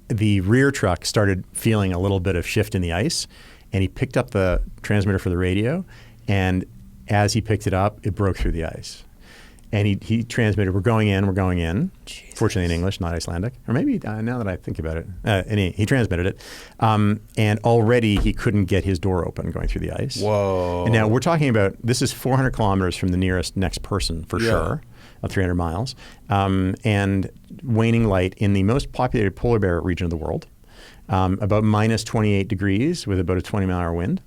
the rear truck started feeling a little bit of shift in the ice, and he picked up the transmitter for the radio, and as he picked it up, it broke through the ice. And he transmitted, we're going in. Jesus. Fortunately in English, not Icelandic. Or maybe, now that I think about it, and he transmitted it. And already he couldn't get his door open going through the ice. Whoa. And now we're talking about, this is 400 kilometers from the nearest next person, for sure, of 300 miles. And waning light in the most populated polar bear region of the world, about minus 28 degrees with about a 20-mile-an-hour wind.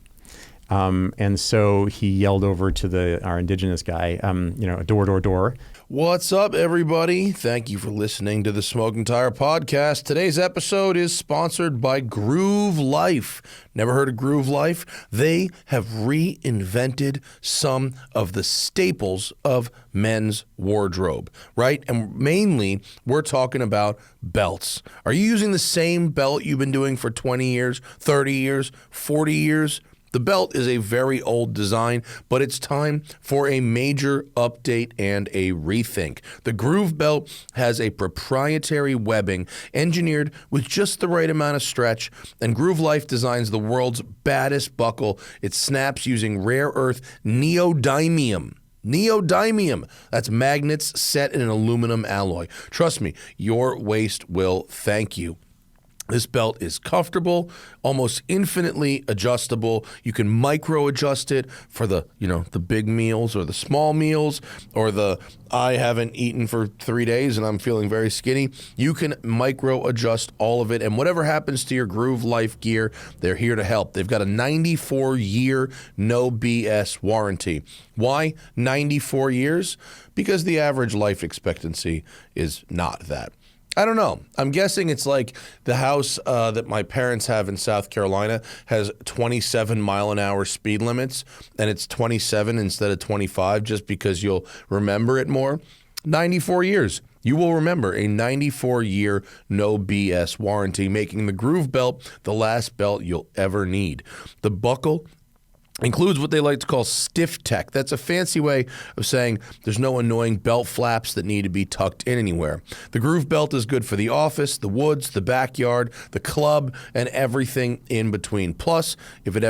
And so he yelled over to our indigenous guy, door. What's up, everybody? Thank you for listening to the Smoking Tire Podcast. Today's episode is sponsored by Groove Life. Never heard of Groove Life? They have reinvented some of the staples of men's wardrobe, right? And mainly, we're talking about belts. Are you using the same belt you've been doing for 20 years, 30 years, 40 years? The belt is a very old design, but it's time for a major update and a rethink. The Groove belt has a proprietary webbing engineered with just the right amount of stretch, and Groove Life designs the world's baddest buckle. It snaps using rare earth neodymium. Neodymium. That's magnets set in an aluminum alloy. Trust me, your waist will thank you. This belt is comfortable, almost infinitely adjustable. You can micro adjust it for the big meals or the small meals or the I haven't eaten for 3 days and I'm feeling very skinny. You can micro adjust all of it, and whatever happens to your Groove Life gear, they're here to help. They've got a 94-year no BS warranty. Why 94 years? Because the average life expectancy is not that. I don't know. I'm guessing it's like the house that my parents have in South Carolina has 27-mile-an-hour speed limits, and it's 27 instead of 25 just because you'll remember it more. 94 years. You will remember a 94-year no BS warranty, making the Groove belt the last belt you'll ever need. The buckle includes what they like to call stiff tech. That's a fancy way of saying there's no annoying belt flaps that need to be tucked in anywhere. The Groove belt is good for the office, the woods, the backyard, the club, and everything in between. Plus, if it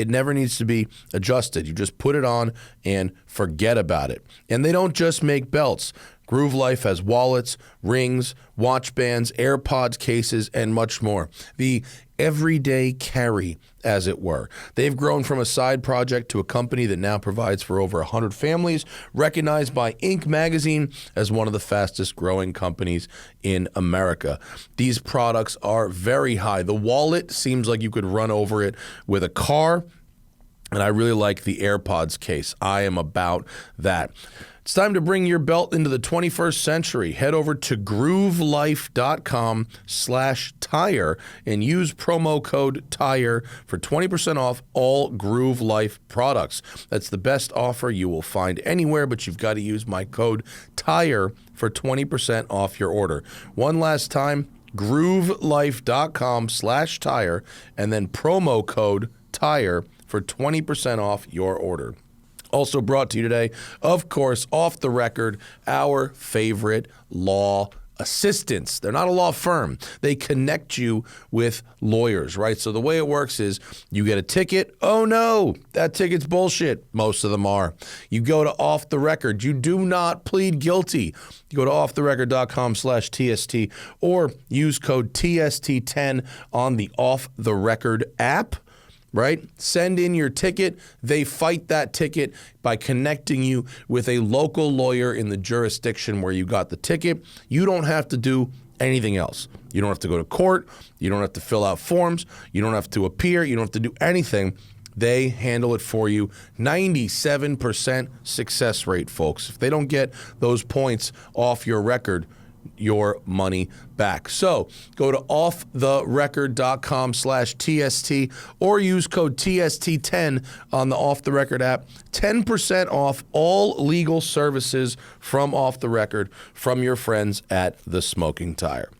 never needs to be adjusted. You just put it on and forget about it. And they don't just make belts. Groove Life has wallets, rings, watch bands, AirPods cases, and much more. The everyday carry, as it were. They've grown from a side project to a company that now provides for over 100 families, recognized by Inc. magazine as one of the fastest growing companies in America. These products are very high. The wallet seems like you could run over it with a car, and I really like the AirPods case. I am about that. It's time to bring your belt into the 21st century. Head over to groovelife.com/tire and use promo code TIRE for 20% off all Groove Life products. That's the best offer you will find anywhere, but you've got to use my code TIRE for 20% off your order. One last time, groovelife.com/tire and then promo code TIRE for 20% off your order. Also brought to you today, of course, Off the Record, our favorite law assistants. They're not a law firm. They connect you with lawyers, right? So the way it works is you get a ticket. Oh no, that ticket's bullshit. Most of them are. You go to Off the Record. You do not plead guilty. You go to offtherecord.com/TST or use code TST10 on the Off the Record app. Right? Send in your ticket. They fight that ticket by connecting you with a local lawyer in the jurisdiction where you got the ticket. You don't have to do anything else. You don't have to go to court. You don't have to fill out forms. You don't have to appear. You don't have to do anything. They handle it for you. 97% success rate, folks. If they don't get those points off your record, your money back. So go to offtherecord.com/TST or use code TST10 on the Off the Record app. 10% off all legal services from Off the Record from your friends at The Smoking Tire.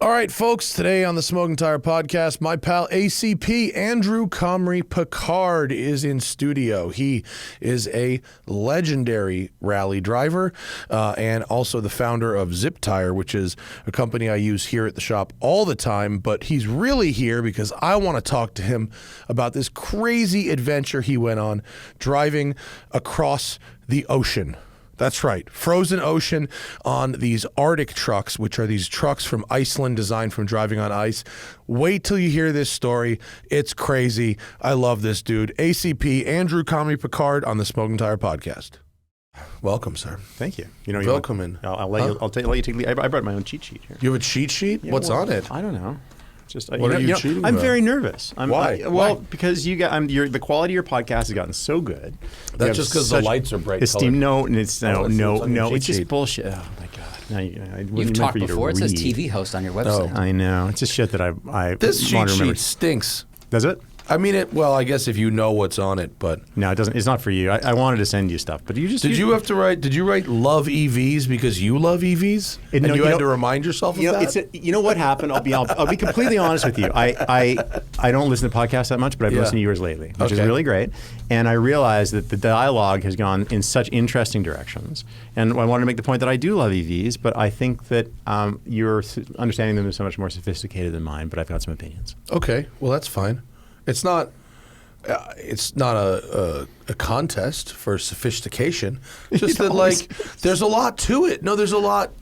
All right, folks, today on the Smoking Tire Podcast, my pal ACP, Andrew Comrie-Picard, is in studio. He is a legendary rally driver and also the founder of Zip Tire, which is a company I use here at the shop all the time. But he's really here because I want to talk to him about this crazy adventure he went on driving across the ocean. That's right, frozen ocean on these Artic trucks, which are these trucks from Iceland designed from driving on ice. Wait till you hear this story. It's crazy. I love this dude. ACP, Andrew Comrie-Picard on the Smoking Tire Podcast. Welcome, sir. Thank you. Welcome in. I'll let you. Let you take the lead. I brought my own cheat sheet here. You have a cheat sheet? Yeah, What's on it? I don't know. Just what are you cheating I'm about? very nervous. Why? Why? Because the quality of your podcast has gotten so good. That's just because the lights are bright colored. No, it's cheat just sheet. bullshit. Oh my god! You've talked before. It says TV host on your website. I know. It's just shit that I This cheat want to remember. sheet stinks. Does it? I mean, well, I guess if you know what's on it, but... No, it doesn't. It's not for you. I wanted to send you stuff, but you just... Did you write love EVs because you love EVs? And you had to remind yourself of that? You know what happened? I'll be completely honest with you. I don't listen to podcasts that much, but I've listened to yours lately, which is really great. And I realized that the dialogue has gone in such interesting directions. And I wanted to make the point that I do love EVs, but I think that your understanding them is so much more sophisticated than mine, but I've got some opinions. Okay, well, that's fine. It's not a contest for sophistication. It's just that there's a lot to it. No, there's a lot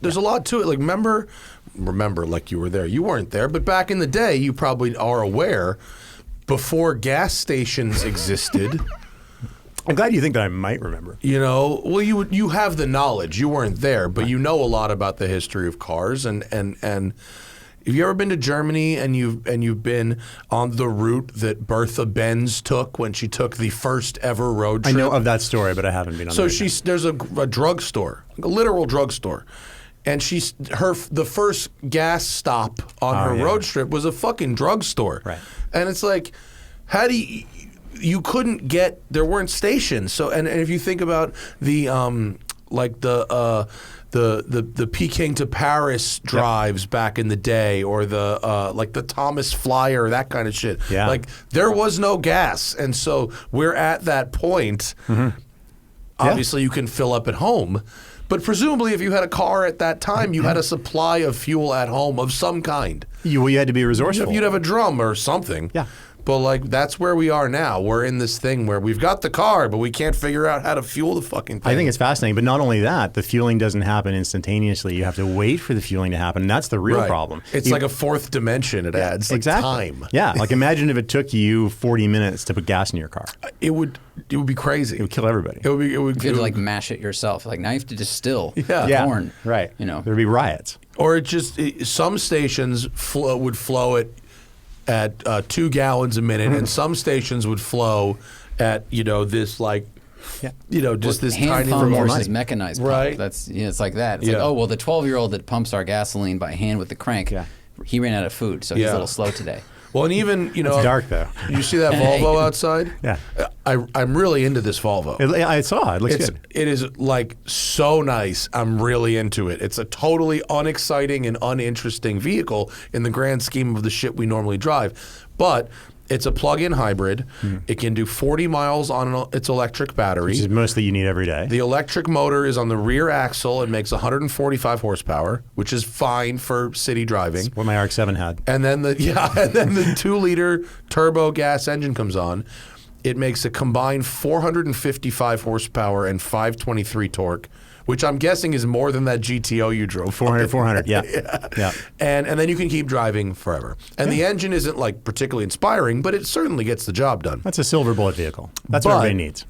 to it. Like remember, like you were there. You weren't there, but back in the day, you probably are aware. Before gas stations existed. I'm glad you think that I might remember. Well, you have the knowledge. You weren't there, but you know a lot about the history of cars and. Have you ever been to Germany and you've been on the route that Bertha Benz took when she took the first ever road trip? I know of that story, but I haven't been on. So there's a drugstore, a literal drugstore, and the first gas stop on her road trip was a fucking drugstore. Right. And it's like, how do you couldn't get, there weren't stations. So and if you think about the the Peking to Paris drives back in the day, or the Thomas Flyer, that kind of shit. Yeah. Like there was no gas, and so we're at that point. Mm-hmm. Obviously, you can fill up at home, but presumably, if you had a car at that time, you had a supply of fuel at home of some kind. You had to be resourceful. You'd have a drum or something. Yeah. But that's where we are now. We're in this thing where we've got the car, but we can't figure out how to fuel the fucking thing. I think it's fascinating. But not only that, the fueling doesn't happen instantaneously. You have to wait for the fueling to happen. And that's the real problem. It's like a fourth dimension. It adds time. Yeah. Like imagine if it took you 40 minutes to put gas in your car. It would be crazy. It would kill everybody. It would. You had to mash it yourself. Like now you have to distill corn. Right. There'd be riots. Or some stations would flow it at 2 gallons a minute, and some stations would flow at this this hand tiny pump more versus mechanized pump. Right. That's it's like that. It's like, oh well, the 12-year-old that pumps our gasoline by hand with the crank, he ran out of food, so he's a little slow today. Well, and even it's dark though. You see that Volvo outside? Yeah. I'm really into this Volvo. I saw it. It looks good. It is so nice. I'm really into it. It's a totally unexciting and uninteresting vehicle in the grand scheme of the shit we normally drive, but it's a plug-in hybrid. It can do 40 miles on its electric battery. Which is mostly you need every day. The electric motor is on the rear axle. It makes 145 horsepower, which is fine for city driving. That's what my RX-7 had. And then the 2-liter turbo gas engine comes on. It makes a combined 455 horsepower and 523 torque, which I'm guessing is more than that GTO you drove. 400, yeah. Yeah. And then you can keep driving forever. And the engine isn't particularly inspiring, but it certainly gets the job done. That's a silver bullet vehicle. That's what everybody needs.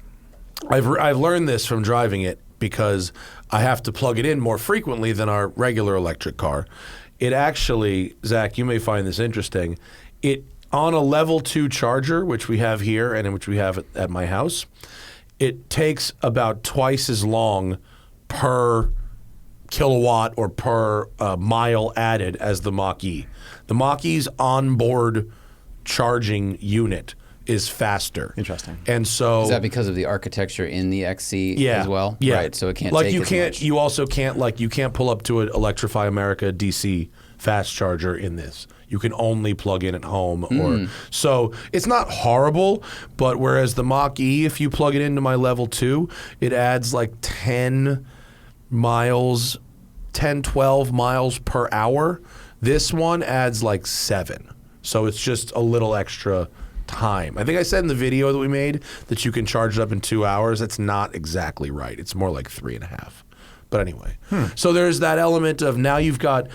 I've learned this from driving it because I have to plug it in more frequently than our regular electric car. It actually, Zach, you may find this interesting. On a level 2 charger, which we have here and which we have at my house, it takes about twice as long per kilowatt or per mile added as the Mach-E. The Mach-E's onboard charging unit is faster. Interesting. And so is that because of the architecture in the XC as well? Yeah. Right. So it can't like take you as can't much. You also can't you can't pull up to an Electrify America DC fast charger in this. You can only plug in at home. So it's not horrible, but whereas the Mach-E, if you plug it into my level 2, it adds like 10, 12 miles per hour. This one adds like 7. So it's just a little extra time. I think I said in the video that we made that you can charge it up in 2 hours. That's not exactly right. It's more like 3.5. But anyway, so there's that element of now you've got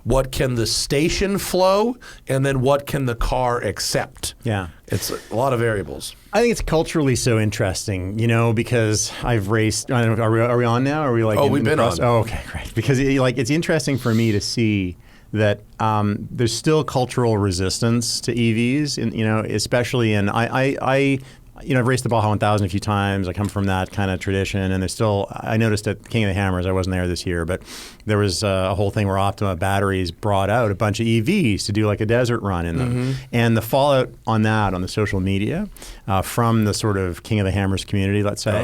what can the station flow, and then what can the car accept? Yeah. It's a lot of variables. I think it's culturally so interesting, because I've raced. I don't know, are we on now? Are we like? Oh, we've been on. Oh, okay, great. Because it's interesting for me to see that there's still cultural resistance to EVs, and especially in I've raced the Baja 1000 a few times. I come from that kind of tradition, and there's still. I noticed at King of the Hammers, I wasn't there this year, but there was a whole thing where Optima Batteries brought out a bunch of EVs to do like a desert run in them, and the fallout on that on the social media from the sort of King of the Hammers community, let's say,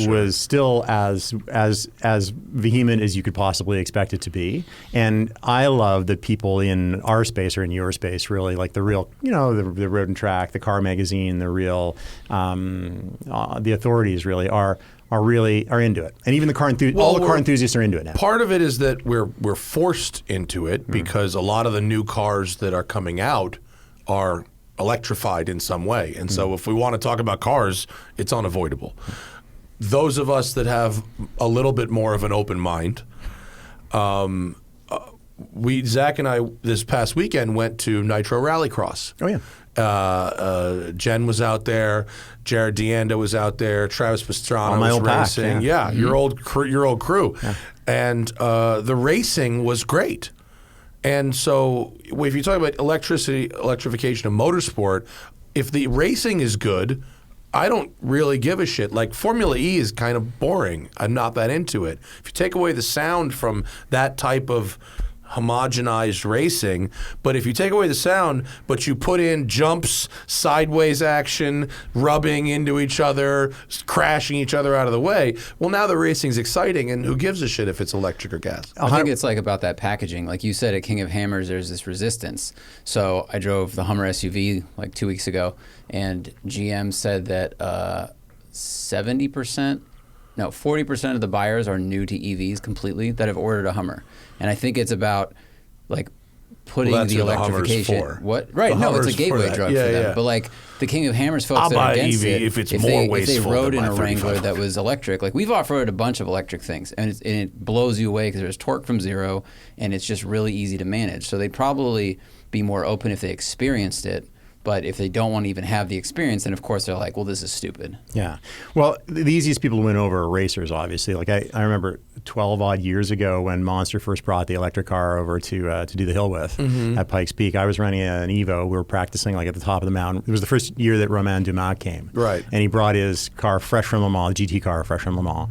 was still as vehement as you could possibly expect it to be. And I love that people in our space or in your space really like the real, the Road and Track, the Car Magazine, the real. The authorities really are into it, and even the car enthusiasts are into it now. Part of it is that we're forced into it because a lot of the new cars that are coming out are electrified in some way, and so if we want to talk about cars, it's unavoidable. Those of us that have a little bit more of an open mind, Zach and I this past weekend went to Nitro Rallycross. Oh yeah. Jen was out there, Jared Deanda was out there, Travis Pastrana was racing. Pack, yeah. Your old crew. Yeah. And the racing was great. And so if you talk about electrification of motorsport, if the racing is good, I don't really give a shit. Like Formula E is kind of boring. I'm not that into it. If you take away the sound from that type of homogenized racing, but if you take away the sound, but you put in jumps, sideways action, rubbing into each other, crashing each other out of the way, well, now the racing's exciting, and who gives a shit if it's electric or gas? I think it's like about that packaging. Like you said, at King of Hammers, there's this resistance. So I drove the Hummer SUV like 2 weeks ago, and GM said that 40% of the buyers are new to EVs completely that have ordered a Hummer. And I think it's about like putting the electrification. Right? No, it's a gateway drug for them. Yeah. But like the King of Hammers folks that are against EV it, if it's more wasteful. If they rode in a 35. Wrangler that was electric, like we've off-roaded a bunch of electric things, and it blows you away because there's torque from zero, and it's just really easy to manage. So they'd probably be more open if they experienced it. But if they don't want to even have the experience, then of course they're like, well, this is stupid. Yeah. Well, the easiest people to win over are racers, obviously. Like I remember 12 odd years ago when Monster first brought the electric car over to do the hill with at Pikes Peak. I was running an Evo. We were practicing like at the top of the mountain. It was the first year that Romain Dumas came. Right. And he brought his car fresh from Le Mans, the GT car fresh from Le Mans.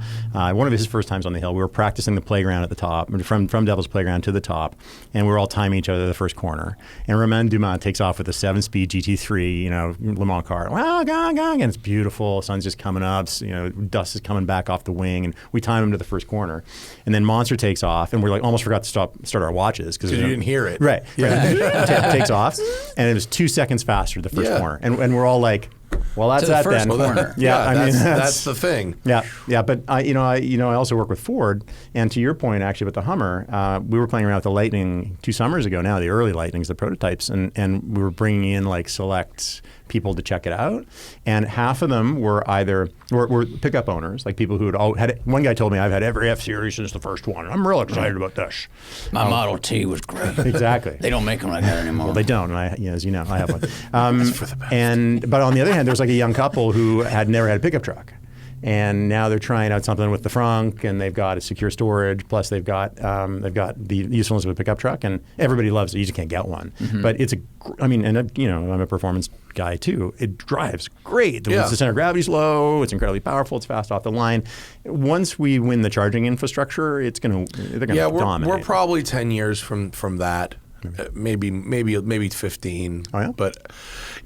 One of his first times on the hill, we were practicing the playground at the top, from Devil's Playground to the top, and we were all timing each other the first corner. And Romain Dumas takes off with a 7-speed GT3, Le Mans car. Wow, and it's beautiful. Sun's just coming up. Dust is coming back off the wing, and we time him to the first corner. And then Monster takes off, and we're like almost forgot to start our watches because you didn't hear it. Right. Takes off, and it was 2 seconds faster the first corner, and we're all like, well, that's that then. Corner. That's the thing. Yeah. But I also work with Ford, and to your point, actually, with the Hummer, we were playing around with the Lightning 2 summers ago. Now the early Lightnings, the prototypes, and we were bringing in like select people to check it out, and half of them were were pickup owners, like people who had. One guy told me, I've had every F Series since the first one. I'm real excited about this. My Model T was great. Exactly. They don't make them like that anymore. Well, they don't. And as you know, I have one. That's for the best. But on the other hand, there's like a young couple who had never had a pickup truck. And now they're trying out something with the frunk, and they've got a secure storage. Plus, they've got the usefulness of a pickup truck, and everybody loves it. You just can't get one, but it's I'm a performance guy too. It drives great. The center of gravity's low. It's incredibly powerful. It's fast off the line. Once we win the charging infrastructure, they're gonna dominate. We're probably 10 years from that, maybe 15. Oh yeah, but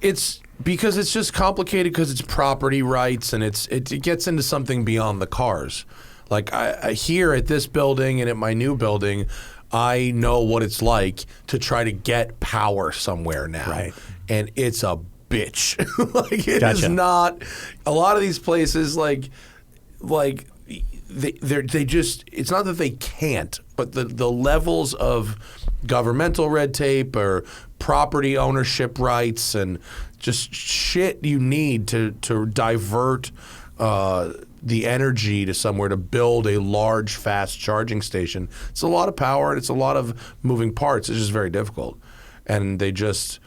it's. Because it's just complicated because it's property rights and it gets into something beyond the cars. Like I here at this building and at my new building, I know what it's like to try to get power somewhere now. Right. And it's a bitch. Like it Gotcha. is not a lot of these places like they just, it's not that they can't, but the levels of governmental red tape or property ownership rights and just shit you need to divert the energy to somewhere to build a large, fast charging station. It's a lot of power and it's a lot of moving parts. It's just very difficult. And they just,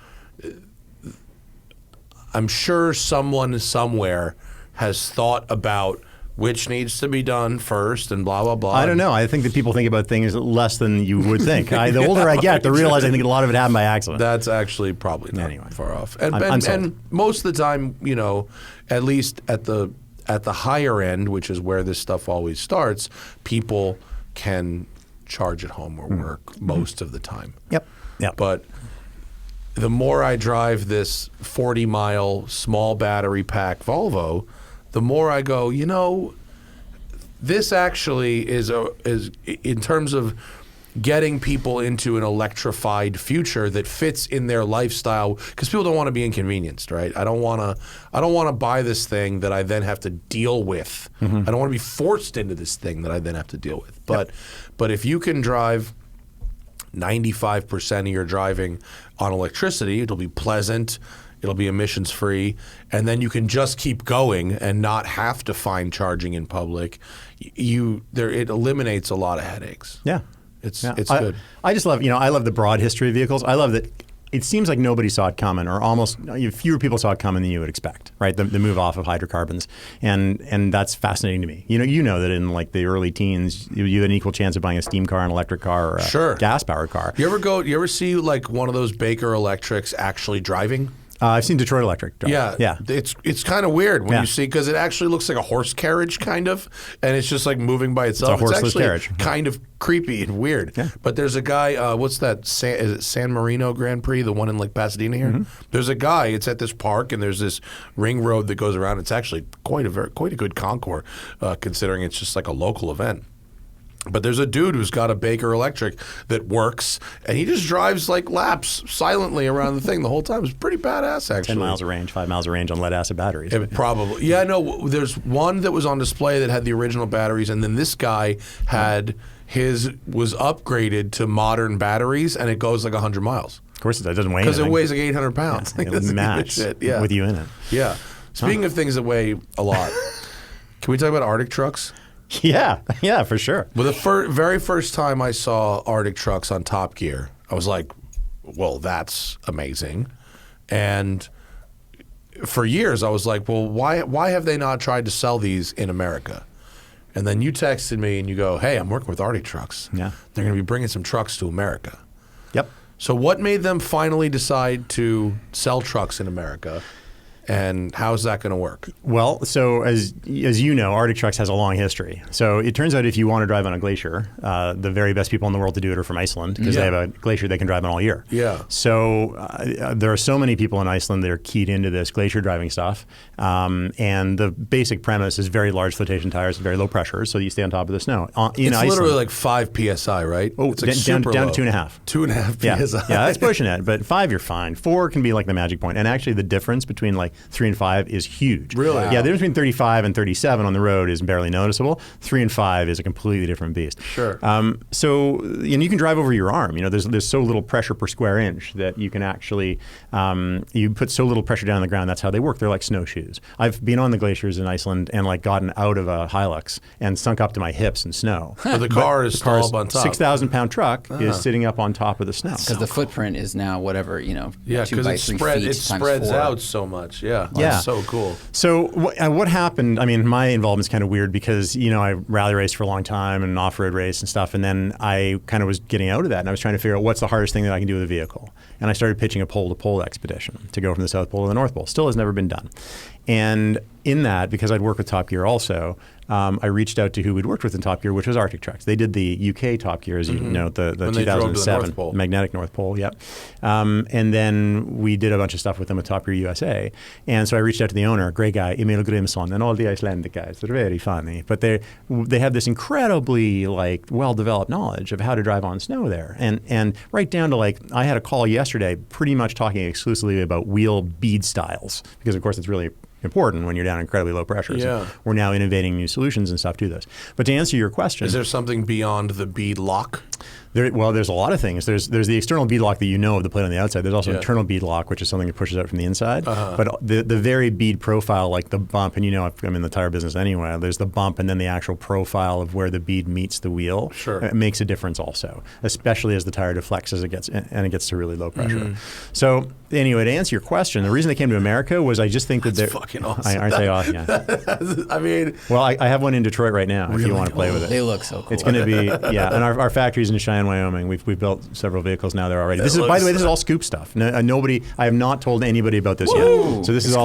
I'm sure someone somewhere has thought about which needs to be done first and blah, blah, blah. I don't know. I think that people think about things less than you would think. The older I get, the realize I think a lot of it happened by accident. That's actually probably not Anyway. far off. And, I'm sold. and most of the time, you know, at least at the higher end, which is where this stuff always starts, people can charge at home or work most of the time. Yep. But the more I drive this 40-mile small battery pack Volvo, the more I go, you know, this actually is in terms of getting people into an electrified future that fits in their lifestyle, because people don't want to be inconvenienced, right? I don't want to buy this thing that I then have to deal with. I don't want to be forced into this thing that I then have to deal with. But if you can drive 95% of your driving on electricity, it'll be pleasant, it'll be emissions free, and then you can just keep going and not have to find charging in public. It eliminates a lot of headaches. Yeah. It's Yeah. good. I just love, I love the broad history of vehicles. I love that it seems like nobody saw it coming, or almost fewer people saw it coming than you would expect, right? The move off of hydrocarbons. And that's fascinating to me. You know that in like the early teens, you had an equal chance of buying a steam car, an electric car, or a gas-powered car. You ever see like one of those Baker Electrics actually driving? I've seen Detroit Electric drive. Yeah. It's kind of weird when you see, because it actually looks like a horse carriage kind of, and it's just like moving by itself. It's a horseless actually carriage. Kind of creepy and weird. Yeah. But there's a guy, what's that, is it San Marino Grand Prix, the one in like Pasadena here? There's a guy, it's at this park, and there's this ring road that goes around. It's actually quite a good concours, considering it's just like a local event. But there's a dude who's got a Baker Electric that works, and he just drives like laps silently around the thing the whole time. It's pretty badass, actually. 10 miles of range, 5 miles of range on lead-acid batteries. Probably. Yeah, no, there's one that was on display that had the original batteries, and then this guy had was upgraded to modern batteries, and it goes like 100 miles. Of course it does. It doesn't weigh Because anything. it weighs like 800 pounds. Yeah, it'll match with you in it. Yeah. Speaking of things that weigh a lot, can we talk about Artic trucks? Yeah, for sure. Well, the very first time I saw Artic trucks on Top Gear, I was like, well, that's amazing. And for years, I was like, well, why have they not tried to sell these in America? And then you texted me and you go, hey, I'm working with Artic trucks. Yeah. They're going to be bringing some trucks to America. Yep. So what made them finally decide to sell trucks in America? And how's that going to work? Well, so as you know, Artic Trucks has a long history. So it turns out if you want to drive on a glacier, the very best people in the world to do it are from Iceland, because they have a glacier they can drive on all year. Yeah. So there are so many people in Iceland that are keyed into this glacier driving stuff. And the basic premise is very large flotation tires, very low pressure, so you stay on top of the snow. It's literally like 5 PSI, right? Oh, it's like down super to low. 2.5. 2.5 PSI. Yeah, that's pushing it. But 5, you're fine. 4 can be like the magic point. And actually, the difference between like 3 and 5 is huge. Really? Yeah, the difference between 35 and 37 on the road is barely noticeable. 3 and 5 is a completely different beast. Sure. So, and you can drive over your arm. There's so little pressure per square inch that you can actually, you put so little pressure down on the ground. That's how they work. They're like snowshoes. I've been on the glaciers in Iceland and like gotten out of a Hilux and sunk up to my hips in snow. But the car is still up on top. 6,000-pound truck is sitting up on top of the snow. Because the footprint is now whatever, Yeah, 2 because by it 3 feet times spreads 4. out so much. Yeah. Yeah. That's so cool. So what happened, I mean, my involvement's kind of weird because, I rally raced for a long time and off-road race and stuff, and then I kind of was getting out of that, and I was trying to figure out what's the hardest thing that I can do with a vehicle. And I started pitching a pole-to-pole expedition to go from the South Pole to the North Pole. Still has never been done. And in that, because I'd worked with Top Gear also, I reached out to who we'd worked with in Top Gear, which was Arctic Trucks. They did the UK Top Gear, as you know, the When they drove to the 2007 North Pole. magnetic North Pole. Yep. And then we did a bunch of stuff with them with Top Gear USA. And so I reached out to the owner, a great guy, Emil Grimson, and all the Icelandic guys. They're very funny, but they have this incredibly well-developed knowledge of how to drive on snow there, and right down to I had a call yesterday, pretty much talking exclusively about wheel bead styles, because of course it's really important when you're down incredibly low pressure. So we're now innovating new solutions and stuff to this. But to answer your question, is there something beyond the bead lock? There's a lot of things. There's the external bead lock that you know of the plate on the outside. There's also internal bead lock, which is something that pushes out from the inside. But the very bead profile, like the bump, and I'm in the tire business anyway, there's the bump and then the actual profile of where the bead meets the wheel. Sure. It makes a difference also, especially as the tire deflects as it gets to really low pressure. So anyway, to answer your question, the reason they came to America was I just think that they're fucking awesome. Aren't they awesome? Yeah. I mean, well, I have one in Detroit right now if you want to play with it. They look so cool. It's going to be, and our factory's in Cheyenne, Wyoming. We've built several vehicles now there already. By the way, this is all scoop stuff. I have not told anybody about this yet. So this is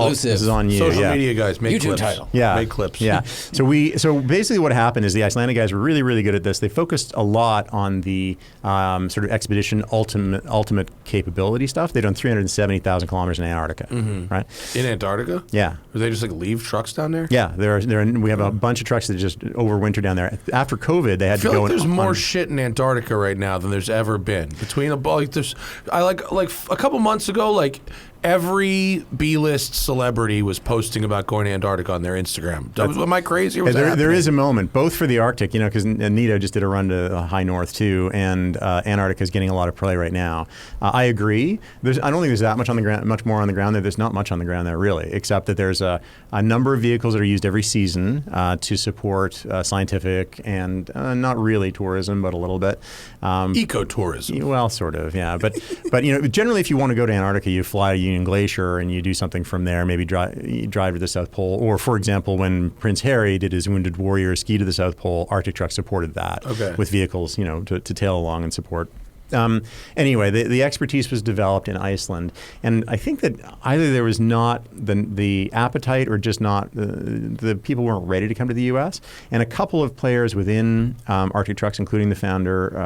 on you. Social media guys, make YouTube clips. title. Yeah. Make clips. Yeah. So basically what happened is the Icelandic guys were really, really good at this. They focused a lot on the sort of expedition ultimate capability stuff. They've done 370,000 kilometers in Antarctica, right? In Antarctica? Yeah. Or they just leave trucks down there? Yeah, we have a bunch of trucks that just overwinter down there. After COVID, they had I feel to go. Like there's more shit in Antarctica right now than there's ever been. Between a couple months ago, every B-list celebrity was posting about going to Antarctica on their Instagram. Am I crazy? Or was there is a moment, both for the Arctic, because Nito just did a run to high north too, and Antarctica is getting a lot of play right now. I agree. I don't think there's that much on the ground, much more on the ground there. There's not much on the ground there really, except that there's a number of vehicles that are used every season to support scientific and not really tourism, but a little bit. Ecotourism. Well, sort of, yeah. But generally, if you want to go to Antarctica, you fly to Union Glacier and you do something from there. Maybe drive to the South Pole, or for example, when Prince Harry did his Wounded Warrior ski to the South Pole, Arctic Truck supported that with vehicles, to tail along and support. Anyway, the expertise was developed in Iceland, and I think that either there was not the appetite or just not the people weren't ready to come to the U.S. And a couple of players within Arctic Trucks, including the founder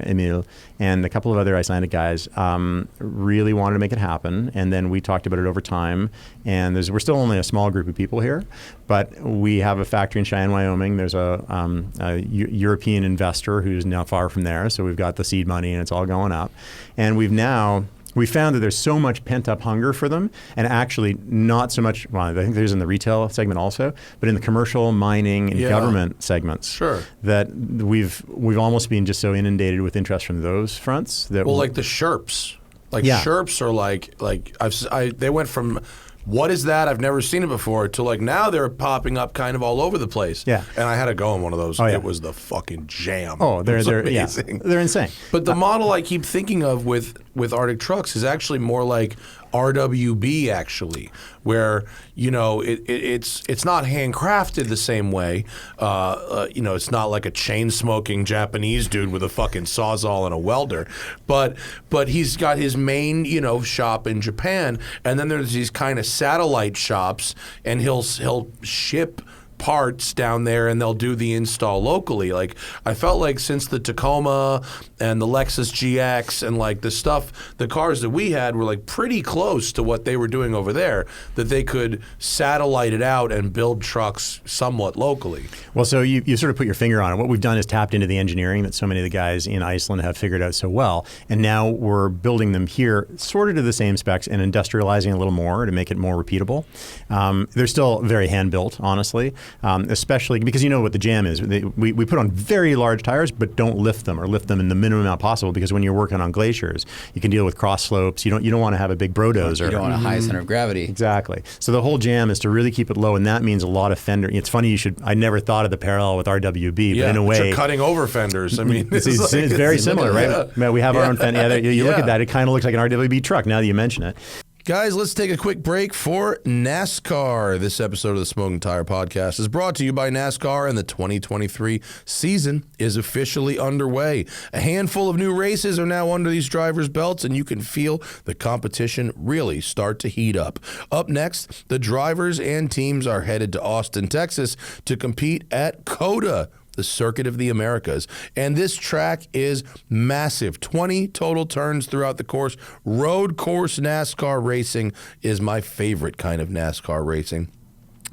Emil and a couple of other Icelandic guys, really wanted to make it happen. And then we talked about it over time. And we're still only a small group of people here, but we have a factory in Cheyenne, Wyoming. There's a European investor who's not far from there, so we've got the seed money and it's all going up. And we found that there's so much pent-up hunger for them, and actually not so much, well, I think there's in the retail segment also, but in the commercial, mining, and government segments, that we've almost been just so inundated with interest from those fronts. That like the Sherps. Sherps are they went from, what is that? I've never seen it before, to now they're popping up kind of all over the place. Yeah. And I had to go on one of those. Oh, yeah. It was the fucking jam. Oh, they're amazing. Yeah, they're insane. But the model I keep thinking of with Arctic Trucks is actually more like RWB, actually, where it's not handcrafted the same way. It's not like a chain smoking Japanese dude with a fucking sawzall and a welder, but he's got his main shop in Japan, and then there's these kind of satellite shops, and he'll ship parts down there and they'll do the install locally. I felt like since the Tacoma and the Lexus GX and the cars that we had were pretty close to what they were doing over there, that they could satellite it out and build trucks somewhat locally. Well, so you sort of put your finger on it. What we've done is tapped into the engineering that so many of the guys in Iceland have figured out so well, and now we're building them here sort of to the same specs and industrializing a little more to make it more repeatable. They're still very hand-built, honestly. Especially because what the jam is. We put on very large tires, but don't lift them or lift them in the minimum amount possible, because when you're working on glaciers, you can deal with cross slopes. You don't want to have a big brodozer. You don't want a high center of gravity. Exactly. So the whole jam is to really keep it low, and that means a lot of fender. It's funny I never thought of the parallel with RWB, but in a way, you're cutting over fenders. I mean, it's very similar, right? Yeah. We have our own fender. You look at that; it kind of looks like an RWB truck now that you mention it. Guys, let's take a quick break for NASCAR. This episode of the Smoking Tire Podcast is brought to you by NASCAR, and the 2023 season is officially underway. A handful of new races are now under these drivers' belts, and you can feel the competition really start to heat up. Up next, the drivers and teams are headed to Austin, Texas to compete at COTA, the Circuit of the Americas. And this track is massive. 20 total turns throughout the course. Road course NASCAR racing is my favorite kind of NASCAR racing.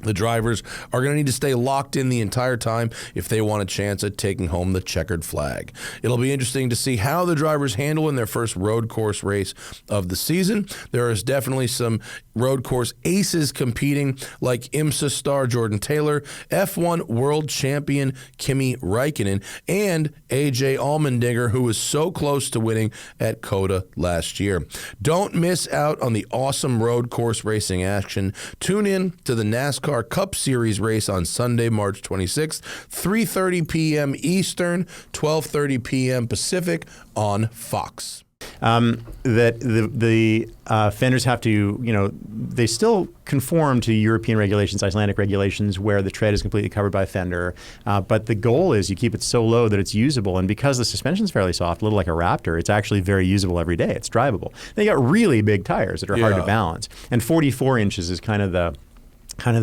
The drivers are going to need to stay locked in the entire time if they want a chance at taking home the checkered flag. It'll be interesting to see how the drivers handle in their first road course race of the season. There is definitely some road course aces competing, like IMSA star Jordan Taylor, F1 world champion Kimi Räikkönen, and AJ Allmendinger, who was so close to winning at COTA last year. Don't miss out on the awesome road course racing action. Tune in to the NASCAR Cup Series race on Sunday, March 26th, 3:30 p.m. Eastern, 12:30 p.m. Pacific on Fox. That the fenders have to, they still conform to European regulations, Icelandic regulations, where the tread is completely covered by a fender. But the goal is you keep it so low that it's usable. And because the suspension's fairly soft, a little like a Raptor, it's actually very usable every day. It's drivable. They got really big tires that are hard to balance. And 44 inches is kind of the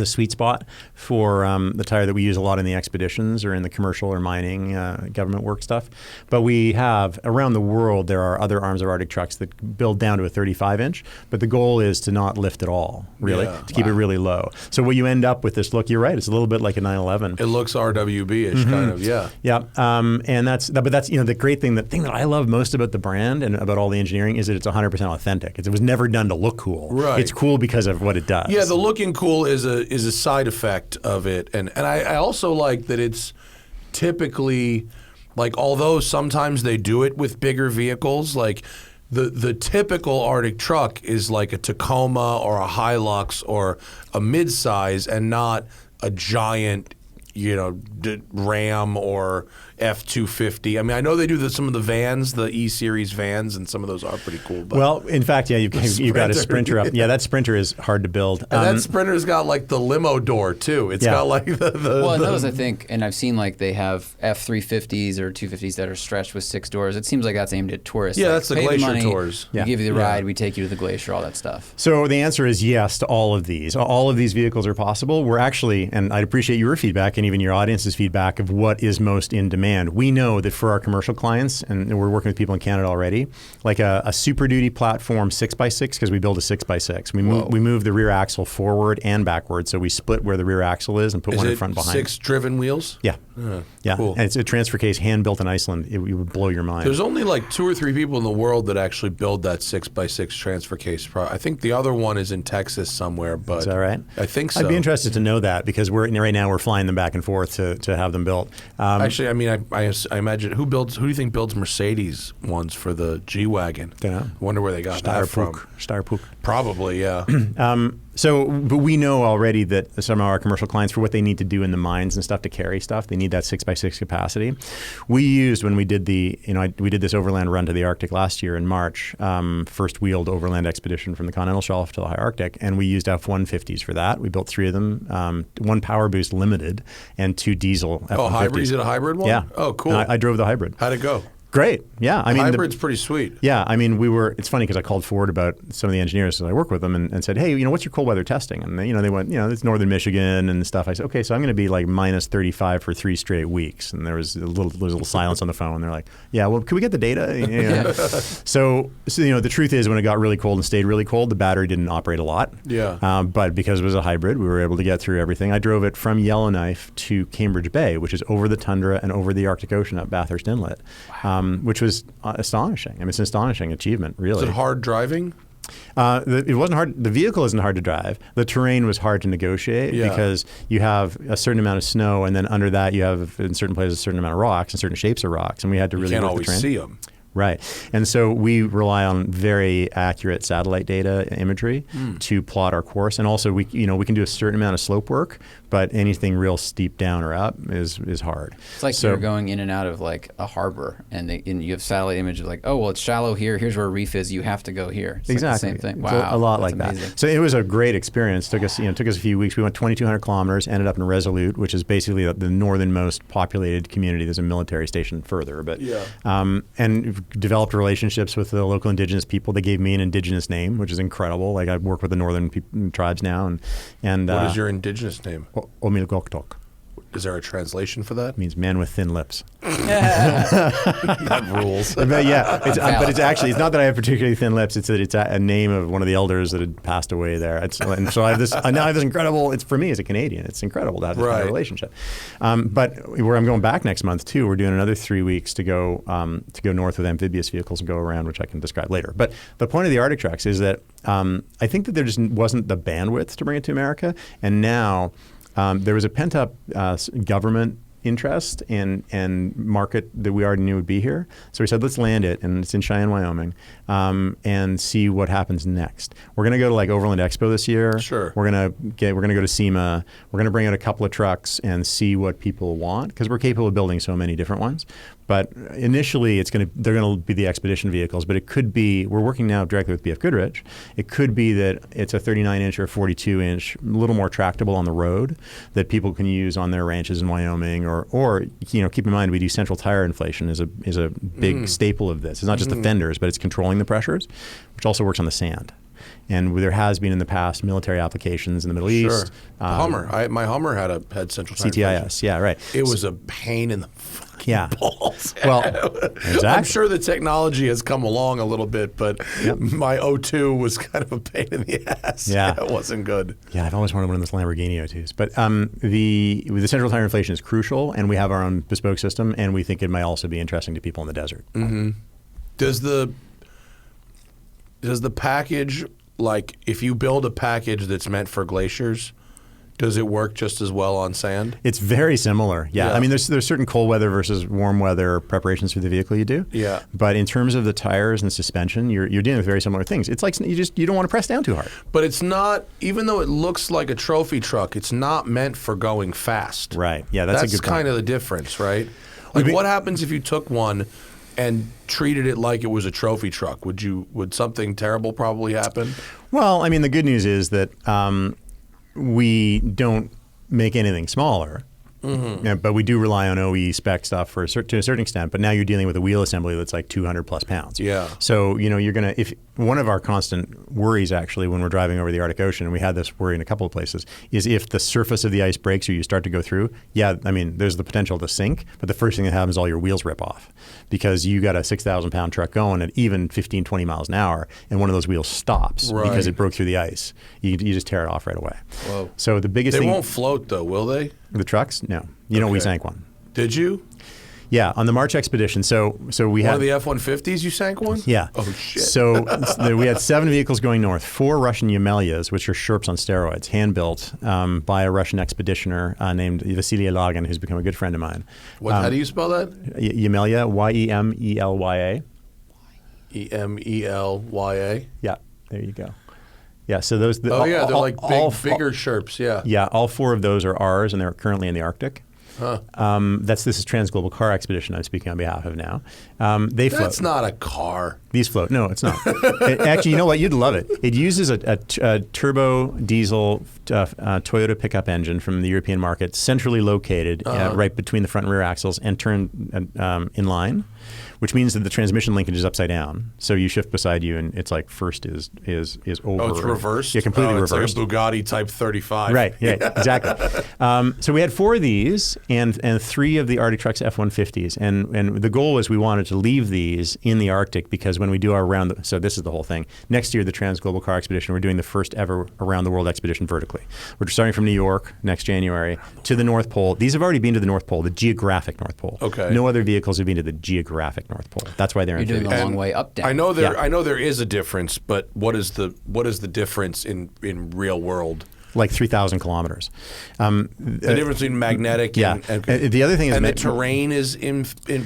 sweet spot for the tire that we use a lot in the expeditions or in the commercial or mining government work stuff. But we have, around the world, there are other arms of Artic trucks that build down to a 35-inch, but the goal is to not lift at all, really, to keep it really low. So what you end up with this look, you're right, it's a little bit like a 911. It looks RWB-ish kind of, yeah. Yeah, and that's the great thing, the thing that I love most about the brand and about all the engineering is that it's 100% authentic. It was never done to look cool. Right. It's cool because of what it does. Yeah, the looking cool is a side effect of it, and I also like that it's typically, like, although sometimes they do it with bigger vehicles, like the typical Artic truck is like a Tacoma or a Hilux or a midsize, and not a giant, Ram or F-250. I mean, I know they do some of the vans, the E-Series vans, and some of those are pretty cool. But well, in fact, yeah, you've got a Sprinter up. Yeah, that Sprinter is hard to build. And that Sprinter's got like the limo door too. It's got like the well, and those, I think, and I've seen like they have F-350s or 250s that are stretched with 6 doors. It seems like that's aimed at tourists. Yeah, like, that's the Glacier tours. We give you the ride, we take you to the Glacier, all that stuff. So the answer is yes to all of these. All of these vehicles are possible. We're actually, and I'd appreciate your feedback and even your audience's feedback of what is most in demand. We know that for our commercial clients, and we're working with people in Canada already, like a Super Duty platform 6x6, because we build a 6x6. We move the rear axle forward and backward, so we split where the rear axle is and put one in front behind. 6 driven wheels? Yeah. Yeah. Cool. And it's a transfer case hand built in Iceland. It would blow your mind. There's only like 2 or 3 people in the world that actually build that 6x6 transfer case. I think the other one is in Texas somewhere, but is that right? I think so. I'd be interested to know that, because right now we're flying them back and forth to have them built. Actually, I mean, I imagine who do you think builds Mercedes ones for the G-Wagon? Don't know. I wonder where they got that from. Steyr-Puch. Probably, yeah. But we know already that some of our commercial clients, for what they need to do in the mines and stuff to carry stuff, they need that 6x6 capacity. We used, when we did we did this overland run to the Arctic last year in March, first wheeled overland expedition from the continental shelf to the high Arctic, and we used F-150s for that. We built 3 of them, 1 Power Boost Limited and 2 diesel F-150s. Oh, hybrid? Is it a hybrid one? Yeah. Oh, cool. And I drove the hybrid. How'd it go? Great. Yeah. I mean, hybrid's pretty sweet. Yeah. I mean, it's funny because I called Ford about some of the engineers that I work with them and said, hey, what's your cold weather testing? And they went, it's northern Michigan and stuff. I said, okay, so I'm going to be like minus 35 for 3 straight weeks. And there was a little silence on the phone. They're like, yeah, well, can we get the data? So the truth is, when it got really cold and stayed really cold, the battery didn't operate a lot. Yeah. But because it was a hybrid, we were able to get through everything. I drove it from Yellowknife to Cambridge Bay, which is over the tundra and over the Arctic Ocean at Bathurst Inlet, which was astonishing. I mean, it's an astonishing achievement, really. Is it hard driving? It wasn't hard. The vehicle isn't hard to drive. The terrain was hard to negotiate because you have a certain amount of snow, and then under that you have, in certain places, a certain amount of rocks and certain shapes of rocks, and we had to really work the terrain. You can't always see them. Right. And so we rely on very accurate satellite data imagery to plot our course. And also we can do a certain amount of slope work, but anything real steep down or up is hard. It's like you're going in and out of like a harbor and you have satellite images like, oh, well, it's shallow here. Here's where a reef is. You have to go here. It's exactly. like the same thing. It's Wow. a lot That's like amazing. that. So it was a great experience. Took us a few weeks. We went 2,200 kilometers, ended up in Resolute, which is basically the northernmost populated community. There's a military station further, but and developed relationships with the local indigenous people. They gave me an indigenous name, which is incredible. Like I work with the northern tribes now, and what is your indigenous name? Omilgoktok. Is there a translation for that? It means man with thin lips. That rules. But but it's not that I have particularly thin lips. It's that it's a name of one of the elders that had passed away there. And so I have this. Now I have this incredible. It's for me as a Canadian. It's incredible to have this kind of relationship. But where I'm going back next month too, we're doing another 3 weeks to go north with amphibious vehicles and go around, which I can describe later. But the point of the Arctic Treks is that I think that there just wasn't the bandwidth to bring it to America, and now. There was a pent-up government interest and market that we already knew would be here. So we said, let's land it, and it's in Cheyenne, Wyoming, and see what happens next. We're going to go to like Overland Expo this year. Sure. We're going to go to SEMA. We're going to bring out a couple of trucks and see what people want because we're capable of building so many different ones. But initially, they're going to be the expedition vehicles. But it could be we're working now directly with BF Goodrich. It could be that it's a 39-inch or 42-inch, a little more tractable on the road that people can use on their ranches in Wyoming. Or keep in mind we do central tire inflation is a big staple of this. It's not just the fenders, but it's controlling the pressures, which also works on the sand. And there has been in the past military applications in the Middle East. Hummer. My Hummer had central tire CTIS. inflation. Yeah, right. It was a pain in the fucking balls. Well, exactly. I'm sure the technology has come along a little bit, but my O2 was kind of a pain in the ass. Yeah. It wasn't good. Yeah, I've always wanted one of those Lamborghini O2s. But the central tire inflation is crucial, and we have our own bespoke system, and we think it might also be interesting to people in the desert. Mm-hmm. Does the package, like if you build a package that's meant for glaciers, does it work just as well on sand? It's very similar. Yeah. I mean, there's certain cold weather versus warm weather preparations for the vehicle you do. Yeah. But in terms of the tires and suspension, you're dealing with very similar things. It's like you don't want to press down too hard. But it's not, even though it looks like a trophy truck, it's not meant for going fast. Right. Yeah, that's a good point. That's kind of the difference, right? Like what happens if you took one and treated it like it was a trophy truck? Would something terrible probably happen? Well, I mean, the good news is that we don't make anything smaller, but we do rely on OE spec stuff to a certain extent. But now you're dealing with a wheel assembly that's like 200 plus pounds. Yeah. So you're gonna if one of our constant worries actually when we're driving over the Arctic Ocean, and we had this worry in a couple of places, is if the surface of the ice breaks or you start to go through. Yeah, I mean, there's the potential to sink, but the first thing that happens is all your wheels rip off because you got a 6,000-pound truck going at even 15, 20 miles an hour, and one of those wheels stops because it broke through the ice. You just tear it off right away. Whoa. So the biggest thing. They won't float though, will they? The trucks? No. We sank one. Did you? Yeah, on the March expedition. So we had one of the F-150s. You sank one? Yeah. Oh shit. So we had 7 vehicles going north, 4 Russian Yamelias, which are Sherps on steroids, hand built by a Russian expeditioner named Vasily Lagin, who's become a good friend of mine. How do you spell that? Yemelia, Yemelya. Emelya. Yeah, there you go. Yeah, so those. They're like bigger Sherps. Yeah. Yeah, all 4 of those are ours, and they're currently in the Arctic. Huh. This is Trans-Global Car Expedition I'm speaking on behalf of now. They float. That's not a car. These float. No, it's not. Actually, you know what? You'd love it. It uses a turbo diesel Toyota pickup engine from the European market, centrally located right between the front and rear axles, and turned in line, which means that the transmission linkage is upside down. So you shift beside you, and it's like first is over. Oh, it's reversed? Yeah, completely reversed. reversed. Like a Bugatti Type 35. Right, yeah, exactly. So we had 4 of these and 3 of the Arctic Trucks F-150s. And the goal was we wanted to leave these in the Arctic because when we do our so this is the whole thing. Next year, the Trans-Global Car Expedition, we're doing the first ever around the world expedition vertically. We're starting from New York next January to the North Pole. These have already been to the North Pole, the geographic North Pole. Okay. No other vehicles have been to the geographic North Pole. That's why they're You're doing a amphibious. long way up down. I know there is a difference, but what is the difference in real world? like 3,000 kilometers. The difference between magnetic and the other thing is the terrain is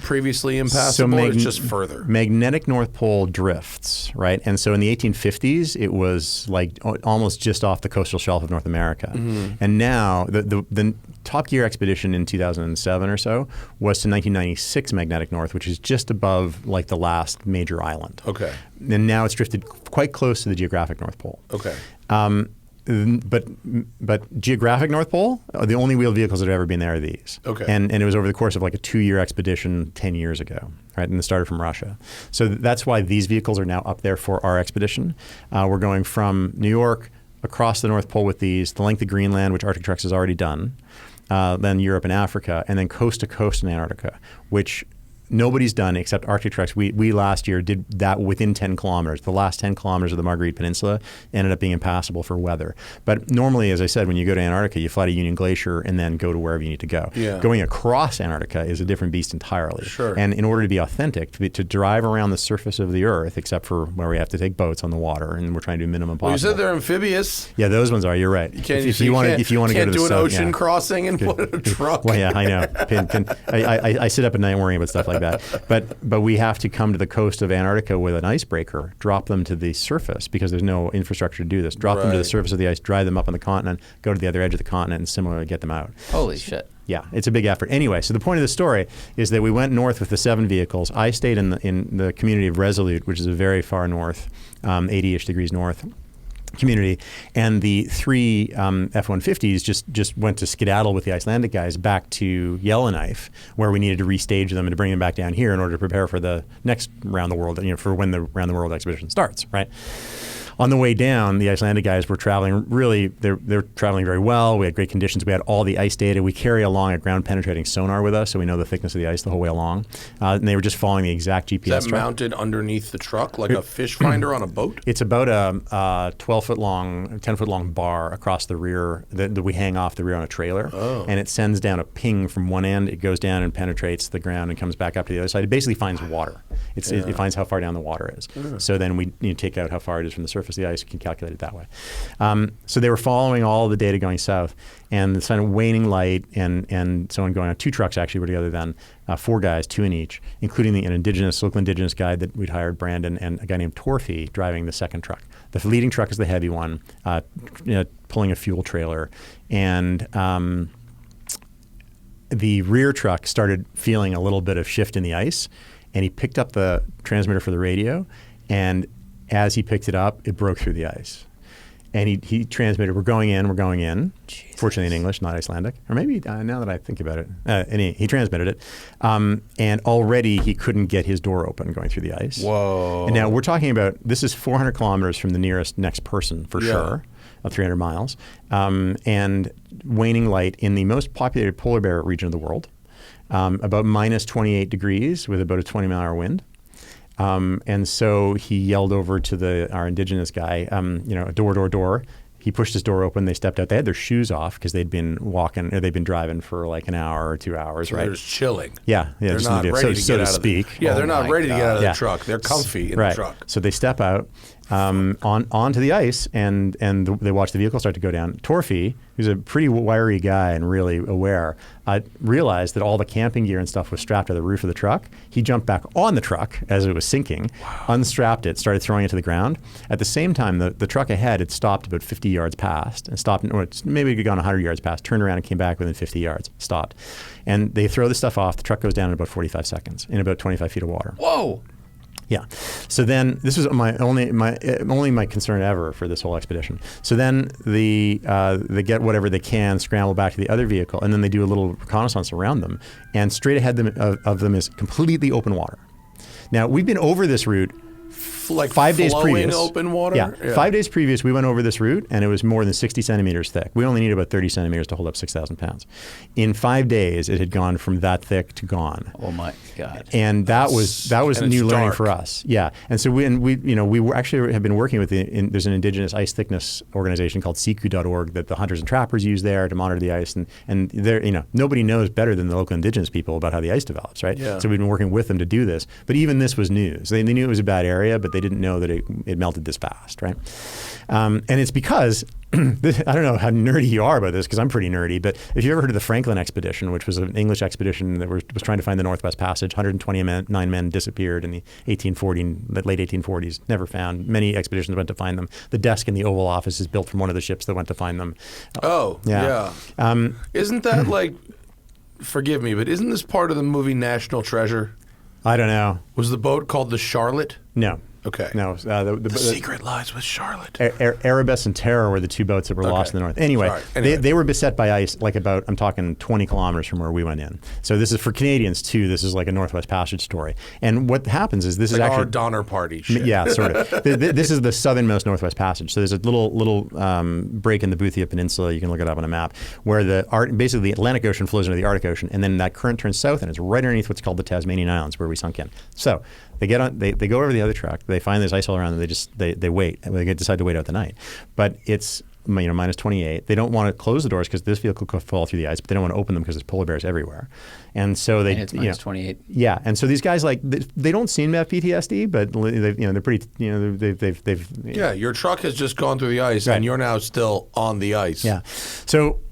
previously impassable, or it's just further? Magnetic North Pole drifts, right? And so in the 1850s, it was like almost just off the coastal shelf of North America. And now the Top Gear expedition in 2007 or so was to 1996 magnetic north, which is just above like the last major island. Okay. And now it's drifted quite close to the geographic North Pole. Okay. But geographic North Pole, the only wheeled vehicles that have ever been there are these. Okay. And it was over the course of like a 2-year expedition 10 years ago, right? And it started from Russia. So that's why these vehicles are now up there for our expedition. We're going from New York across the North Pole with these, the length of Greenland, which Arctic Trucks has already done, then Europe and Africa, and then coast to coast in Antarctica, which nobody's done except Arctic Trucks. We last year did that within 10 kilometers. The last 10 kilometers of the Marguerite Peninsula ended up being impassable for weather. But normally, as I said, when you go to Antarctica, you fly to Union Glacier and then go to wherever you need to go. Yeah. Going across Antarctica is a different beast entirely. Sure. And in order to be authentic, to drive around the surface of the Earth, except for where we have to take boats on the water, and we're trying to do minimum possible. Well, you said they're amphibious. Yeah, those ones are. You're right. If you want to go to an ocean crossing and put in a truck. Well, yeah, I know. I sit up at night worrying about stuff like that. But we have to come to the coast of Antarctica with an icebreaker, drop them to the surface because there's no infrastructure to do this. Drop them to the surface of the ice, drive them up on the continent, go to the other edge of the continent, and similarly get them out. Holy shit. Yeah, it's a big effort. Anyway, so the point of the story is that we went north with the 7 vehicles. I stayed in the community of Resolute, which is a very far north, 80-ish degrees north community, and the 3 F-150s just went to skedaddle with the Icelandic guys back to Yellowknife, where we needed to restage them and to bring them back down here in order to prepare for the next round the world, for when the round the world expedition starts, right? On the way down, the Icelandic guys were traveling they're traveling very well. We had great conditions. We had all the ice data. We carry along a ground penetrating sonar with us, so we know the thickness of the ice the whole way along. And they were just following the exact GPS. Is that mounted underneath the truck like a fish finder on a boat? It's about a 12-foot long, 10-foot long bar across the rear that we hang off the rear on a trailer. Oh. And it sends down a ping from one end. It goes down and penetrates the ground and comes back up to the other side. It basically finds water. It finds how far down the water is. So then we take out how far it is from the surface of the ice. You can calculate it that way. So they were following all the data going south, and the kind of waning light and so on going on. 2 trucks actually were together then, 4 guys, 2 in each, including an local indigenous guy that we'd hired, Brandon, and a guy named Torfi driving the second truck. The leading truck is the heavy one, pulling a fuel trailer, and the rear truck started feeling a little bit of shift in the ice, and he picked up the transmitter for the radio, and as he picked it up, it broke through the ice. And he transmitted, we're going in. Jesus. Fortunately in English, not Icelandic. Or maybe, now that I think about it, and he transmitted it. And already he couldn't get his door open going through the ice. Whoa. And now we're talking about, this is 400 kilometers from the nearest next person for sure, of 300 miles. And waning light in the most populated polar bear region of the world, about minus 28 degrees with about a 20-mile-an-hour wind. And so he yelled over to our indigenous guy, door. He pushed his door open. They stepped out. They had their shoes off because they'd been driving for like an hour or 2 hours, so right? They're just chilling. Yeah. They're not ready to get out of the truck. Yeah, they're not ready to get out of the truck. They're comfy in the truck. So they step out onto the ice, and they watch the vehicle start to go down. Torfi, who's a pretty wiry guy and really aware, realized that all the camping gear and stuff was strapped to the roof of the truck. He jumped back on the truck as it was sinking, unstrapped it, started throwing it to the ground. At the same time, the truck ahead had stopped about 50 yards past, and stopped, or maybe it had gone 100 yards past, turned around and came back within 50 yards, stopped. And they throw the stuff off. The truck goes down in about 45 seconds in about 25 feet of water. Whoa! Yeah. So then this was my only concern ever for this whole expedition. So then they get whatever they can, scramble back to the other vehicle, and then they do a little reconnaissance around them. And straight ahead of them is completely open water. Now, we've been over this route like 5 days previous. Open water? Yeah. 5 days previous, we went over this route, and it was more than 60 centimeters thick. We only need about 30 centimeters to hold up 6,000 pounds. In 5 days, it had gone from that thick to gone. Oh my God! And that was new learning dark for us. Yeah. And so we were actually have been working with there's an indigenous ice thickness organization called CQ.org that the hunters and trappers use there to monitor the ice, and they're nobody knows better than the local indigenous people about how the ice develops, right? Yeah. So we've been working with them to do this. But even this was news. They knew it was a bad area, but they didn't know that it melted this fast, right? And it's because I don't know how nerdy you are about this, because I'm pretty nerdy, but if you ever heard of the Franklin expedition, which was an English expedition that was trying to find the Northwest Passage, 129 men disappeared in the late 1840s, never found. Many expeditions went to find them. The desk in the Oval Office is built from one of the ships that went to find them. Oh, yeah. Isn't that like, forgive me, but isn't this part of the movie National Treasure? I don't know. Was the boat called the Charlotte? No. Okay. No. The secret lies with Charlotte. Erebus and Terror were the two boats that were lost in the north. Anyway. They were beset by ice like about, I'm talking 20 kilometers from where we went in. So this is for Canadians too. This is like a Northwest Passage story. And what happens is this is actually our Donner Party shit. Yeah, sort of. This is the southernmost Northwest Passage. So there's a little break in the Boothia Peninsula. You can look it up on a map, where basically the Atlantic Ocean flows into the Arctic Ocean, and then that current turns south, and it's right underneath what's called the Tasmanian Islands, where we sunk in. So they get on. They go over the other truck. They find there's ice all around, and they wait. They decide to wait out the night. But it's minus 28. They don't want to close the doors because this vehicle could fall through the ice, but they don't want to open them because there's polar bears everywhere. And so it's minus 28. Yeah, and so these guys they don't seem to have PTSD, but they're pretty. They've. Yeah, your truck has just gone through the ice, and you're now still on the ice. Yeah,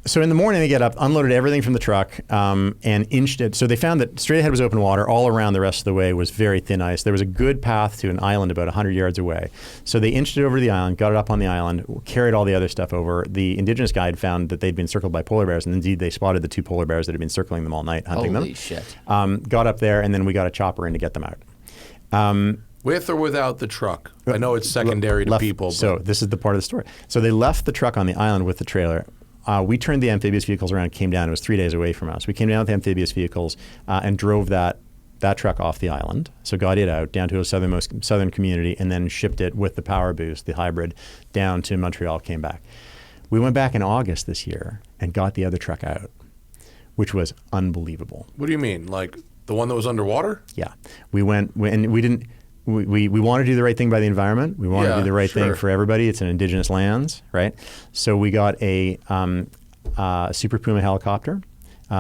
so in the morning they get up, unloaded everything from the truck, and inched it. So they found that straight ahead was open water. All around the rest of the way was very thin ice. There was a good path to an island about 100 yards away. So they inched it over to the island, got it up on the island, carried all the other stuff over. The indigenous guide found that they'd been circled by polar bears, and indeed they spotted the 2 polar bears that had been circling them all night, hunting them. Holy shit. Got up there, and then we got a chopper in to get them out. With or without the truck? I know it's secondary to people. So this is the part of the story. So they left the truck on the island with the trailer. We turned the amphibious vehicles around and came down. It was 3 days away from us. We came down with the amphibious vehicles and drove that truck off the island. So got it out down to a southern community, and then shipped it with the Power Boost, the hybrid, down to Montreal, came back. We went back in August this year and got the other truck out, which was unbelievable. What do you mean? Like the one that was underwater? Yeah. We went, and we didn't, we want to do the right thing by the environment. We want to do the right thing for everybody. It's an indigenous lands, right? So we got a Super Puma helicopter,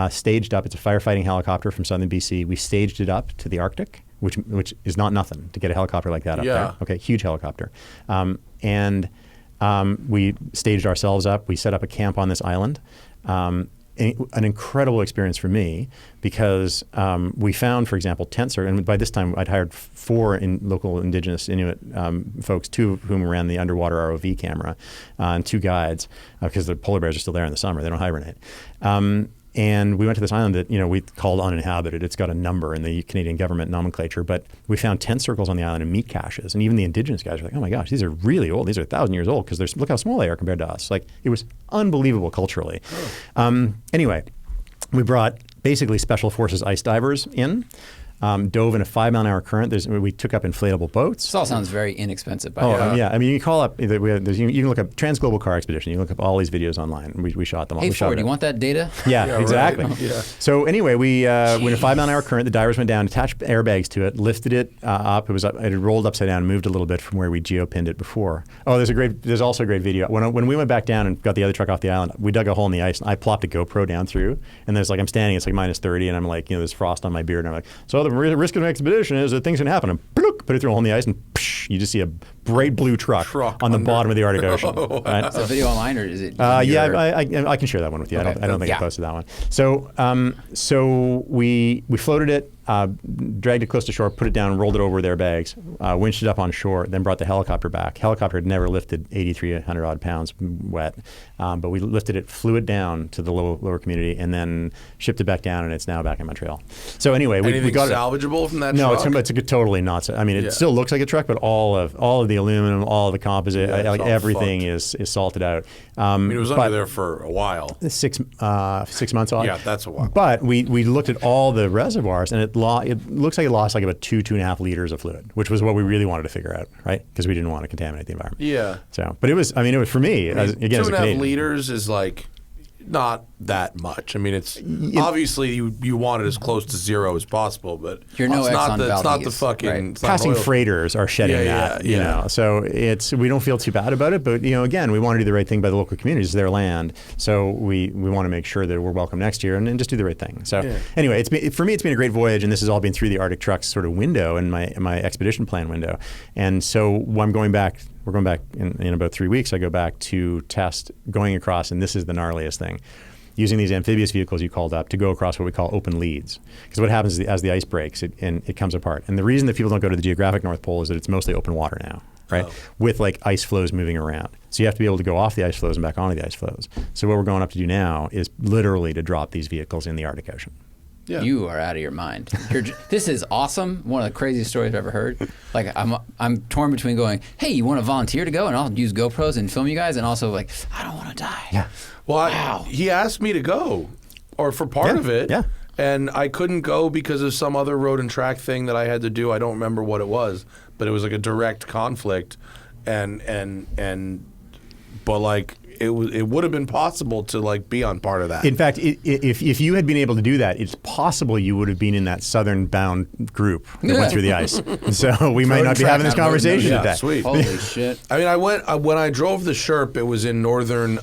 staged up. It's a firefighting helicopter from southern BC. We staged it up to the Arctic, which is not nothing to get a helicopter like that up there. Okay, huge helicopter. We staged ourselves up. We set up a camp on this island. An incredible experience for me, because we found, for example, tents and by this time I'd hired 4 local indigenous Inuit folks, 2 of whom ran the underwater ROV camera, and 2 guides, because the polar bears are still there in the summer. They don't hibernate. And we went to this island that we called uninhabited. It's got a number in the Canadian government nomenclature, but we found tent circles on the island and meat caches. And even the indigenous guys were like, "Oh my gosh, these are really old. These are 1,000 years old, because look how small they are compared to us." Like, it was unbelievable culturally. Anyway, we brought basically Special Forces ice divers in. Dove in a 5-mile-an-hour current. We took up inflatable boats. This all sounds very inexpensive. Yeah. I mean, you can call up. You can look up Trans-Global Car Expedition. You can look up all these videos online. We shot them all. Hey, Ford, you want that data? Yeah, exactly. Right. Yeah. So anyway, we went a 5-mile-an-hour current. The divers went down, attached airbags to it, lifted it up. It had rolled upside down, and moved a little bit from where we geopinned it before. Oh, there's also a great video. When we went back down and got the other truck off the island, we dug a hole in the ice, and I plopped a GoPro down through. And there's I'm standing, it's minus 30, and I'm there's frost on my beard, and I'm like, so the risk of an expedition is that things can happen. And put it through a hole in the ice, and you just see a bright blue truck on the bottom of the Arctic Ocean. Right? Is the video online, or is it? Yeah, I can share that one with you. Okay. I don't think I posted that one. So we floated it, dragged it close to shore, put it down, rolled it over with airbags, winched it up on shore, then brought the helicopter back. Helicopter had never lifted 8,300 odd pounds wet, but we lifted it, flew it down to the lower community, and then shipped it back down, and it's now back in Montreal. So anyway, we got salvageable from that truck? No, it's totally not. I mean, it still looks like a truck, but all of the aluminum, all of the composite, everything is salted out. I mean, it was under there for a while. 6 months off. Yeah, that's a while. But we looked at all the reservoirs, and it looks like it lost about 2.5 liters of fluid, which was what we really wanted to figure out, right? Because we didn't want to contaminate the environment. Yeah. So, but it was for me, again, as a Canadian. 2.5 liters is not that much. I mean, it's obviously you want it as close to zero as possible, but it's not the fucking right. Passing freighters are shedding that. You know, so we don't feel too bad about it. But again, we want to do the right thing by the local communities. It's their land, so we want to make sure that we're welcome next year and just do the right thing. So anyway, for me, it's been a great voyage, and this has all been through the Arctic Trucks sort of window and my expedition plan window. And so I'm going back we're going back in about 3 weeks. I go back to test going across, and this is the gnarliest thing. Using these amphibious vehicles you called up to go across what we call open leads. Because what happens is as the ice breaks, it comes apart. And the reason that people don't go to the geographic North Pole is that it's mostly open water now, right? With like ice flows moving around. So you have to be able to go off the ice flows and back onto the ice flows. So what we're going up to do now is literally to drop these vehicles in the Arctic Ocean. Yeah. You are out of your mind. This is awesome. One of the craziest stories I've ever heard. Like I'm torn between going, hey, you want to volunteer to go and I'll use GoPros and film you guys, and also like, I don't want to die. Yeah. Well, he asked me to go, or for part of it. Yeah. And I couldn't go because of some other road and track thing that I had to do. I don't remember what it was, but it was like a direct conflict, but like it would have been possible to like be on part of that. In fact, if you had been able to do that, it's possible you would have been in that southern bound group that went through the ice. So we might not be having this conversation today. Sweet. Holy shit. I mean, when I drove the Sherp, it was in northern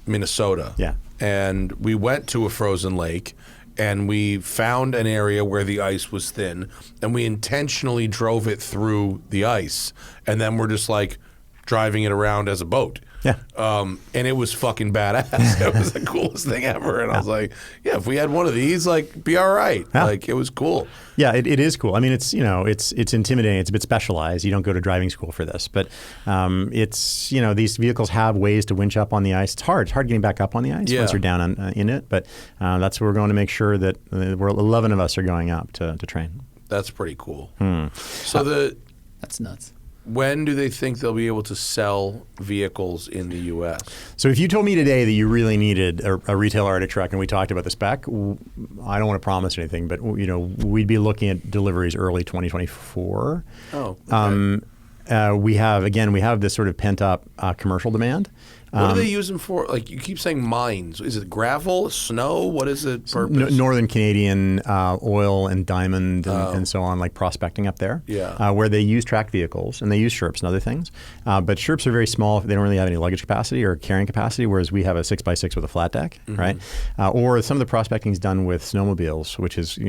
Minnesota. Yeah. And we went to a frozen lake, and we found an area where the ice was thin, and we intentionally drove it through the ice, and then we're just like driving it around as a boat. Yeah. And it was fucking badass. It was the coolest thing ever. And I was like, yeah, if we had one of these, like, be all right. Yeah. Like, it was cool. Yeah, it is cool. I mean, it's it's intimidating. It's a bit specialized. You don't go to driving school for this, but it's these vehicles have ways to winch up on the ice. It's hard. It's hard getting back up on the ice once you're down in it. But that's where we're going to make sure that 11 of us are going up to train. That's pretty cool. So that's nuts. When do they think they'll be able to sell vehicles in the U.S.? So if you told me today that you really needed a retail Arctic truck, and we talked about the spec, I don't want to promise anything, but we'd be looking at deliveries early 2024. Oh, okay. We have this sort of pent up commercial demand. What are they using for? Like, you keep saying mines. Is it gravel, snow? What is it purpose? Northern Canadian oil and diamond and so on, like prospecting up there. Yeah. Where they use tracked vehicles and they use Sherps and other things. But Sherps are very small. They don't really have any luggage capacity or carrying capacity, whereas we have a 6x6 with a flat deck, right? Or some of the prospecting is done with snowmobiles, which is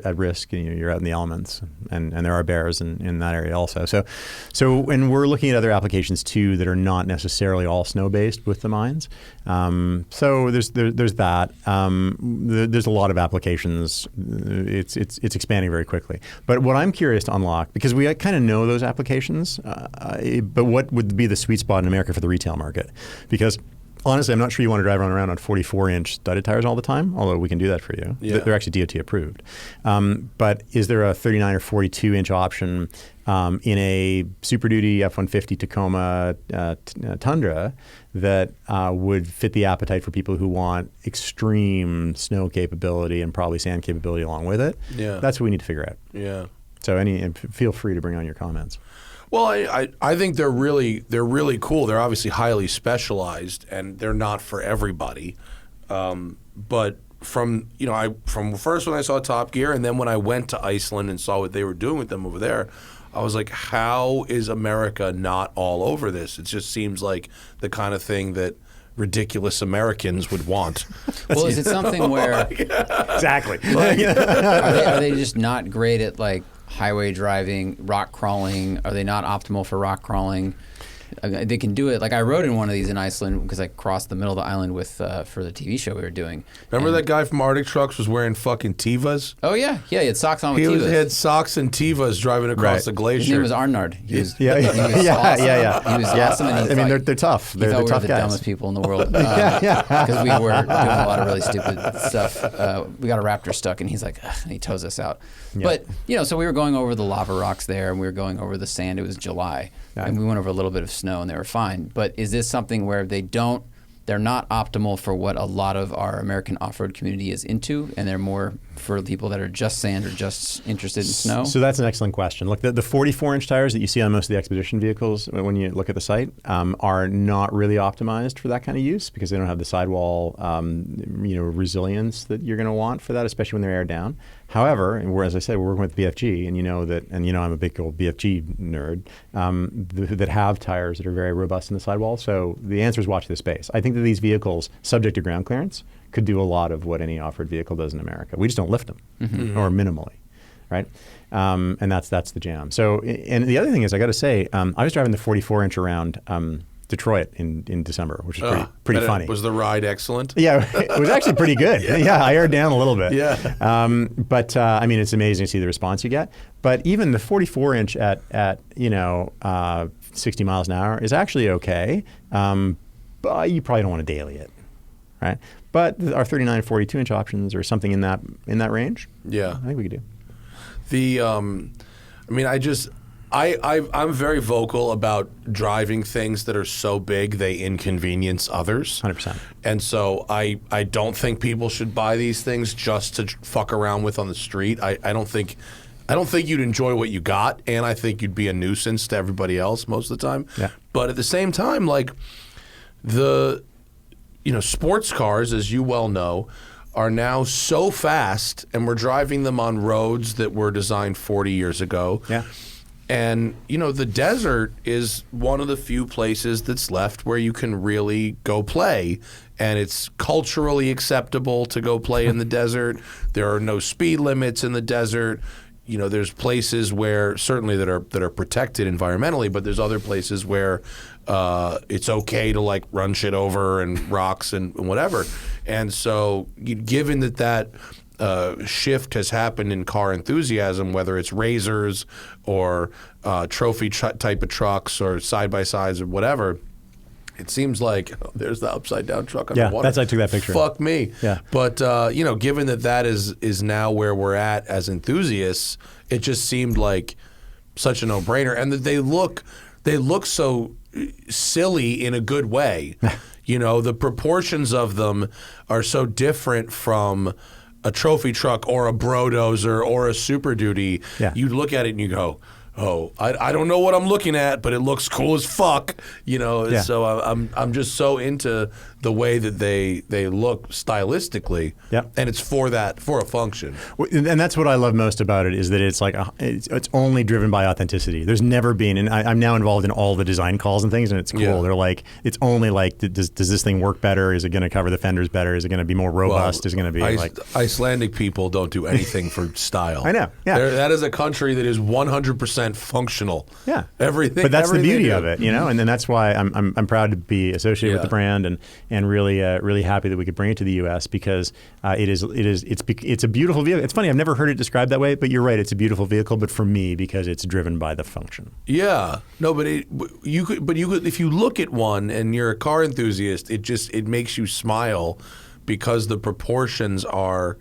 at risk. You're out in the elements, and there are bears in that area also. So and we're looking at other applications too that are not necessarily all snow-based with the mines. So there's that. There's a lot of applications. It's expanding very quickly. But what I'm curious to unlock, because we kind of know those applications, but what would be the sweet spot in America for the retail market? Because honestly, I'm not sure you want to drive around on 44-inch studded tires all the time, although we can do that for you. Yeah. They're actually DOT approved. But is there a 39 or 42-inch option in a Super Duty F-150 Tacoma Tundra that would fit the appetite for people who want extreme snow capability and probably sand capability along with it? Yeah. That's what we need to figure out. Yeah. So feel free to bring on your comments. Well, I think they're really cool. They're obviously highly specialized, and they're not for everybody. But from first when I saw Top Gear, and then when I went to Iceland and saw what they were doing with them over there, I was like, how is America not all over this? It just seems like the kind of thing that ridiculous Americans would want. Well, is it something where Exactly. are they just not great at like highway driving, rock crawling? Are they not optimal for rock crawling? They can do it. Like I rode in one of these in Iceland because I crossed the middle of the island with for the TV show we were doing. Remember that guy from Artic Trucks was wearing fucking Tevas? Oh yeah, he had socks on with Tevas. He had socks and Tevas driving across the glacier. His name was Arnard. He was Yeah. He was awesome. Yeah. He was awesome. And They're tough. They're we tough were the guys. dumbest people in the world because we were doing a lot of really stupid stuff. We got a Raptor stuck, and he's like, ugh, and he tows us out. Yeah. But so we were going over the lava rocks there, and we were going over the sand. It was July, and we went over a little bit of snow, and they were fine. But is this something where they're not optimal for what a lot of our American off-road community is into, and they're more for people that are just sand or just interested in snow? So that's an excellent question. Look, the 44-inch tires that you see on most of the expedition vehicles when you look at the site are not really optimized for that kind of use because they don't have the sidewall resilience that you're going to want for that, especially when they're air down. However, as I said, we're working with BFG, and I'm a big old BFG nerd, that have tires that are very robust in the sidewall. So the answer is watch this space. I think that these vehicles, subject to ground clearance, could do a lot of what any off-road vehicle does in America. We just don't lift them, or minimally. right? And that's the jam. So, and the other thing is, I got to say, I was driving the 44-inch around Detroit in December, which is pretty funny. Was the ride excellent? Yeah, it was actually pretty good. Yeah, I aired down a little bit. Yeah. But I mean, it's amazing to see the response you get. But even the 44-inch at 60 miles an hour is actually okay. But you probably don't want to daily it, right? But our 39 and 42-inch options or something in that range. Yeah, I think we could do. I'm very vocal about driving things that are so big they inconvenience others. 100%. And so I don't think people should buy these things just to fuck around with on the street. I don't think you'd enjoy what you got, and I think you'd be a nuisance to everybody else most of the time. Yeah. But at the same time, like sports cars, as you well know, are now so fast, and we're driving them on roads that were designed 40 years ago. Yeah. And, the desert is one of the few places that's left where you can really go play. And it's culturally acceptable to go play in the desert. There are no speed limits in the desert. There's places where certainly that are protected environmentally, but there's other places where it's okay to like run shit over and rocks and whatever. And so given that shift has happened in car enthusiasm, whether it's razors or trophy type of trucks or side-by-sides or whatever, it seems like there's the upside-down truck underwater. Yeah, I took that picture. Fuck me. Yeah. But, given that is now where we're at as enthusiasts, it just seemed like such a no-brainer. And that they look so silly in a good way. The proportions of them are so different from a trophy truck or a Brodozer or a Super Duty. Yeah. You look at it and you go, oh, I don't know what I'm looking at, but it looks cool as fuck. Yeah. So I'm just so into the way that they look stylistically. Yeah. And it's for a function. And that's what I love most about it is that it's like it's only driven by authenticity. There's never been, and I'm now involved in all the design calls and things, and it's cool. Yeah. They're like, it's only like, does this thing work better? Is it going to cover the fenders better? Is it going to be more robust? Is it going to be like Icelandic people don't do anything for style. I know. Yeah. That is a country that is 100% functional. Yeah. Everything. But that's the everything beauty they of do. it, and then that's why I'm proud to be associated with the brand and really happy that we could bring it to the U.S. because it's a beautiful vehicle. It's funny, I've never heard it described that way, but you're right, it's a beautiful vehicle. But for me, because it's driven by the function. Yeah, no, but you could if you look at one and you're a car enthusiast, it makes you smile because the proportions are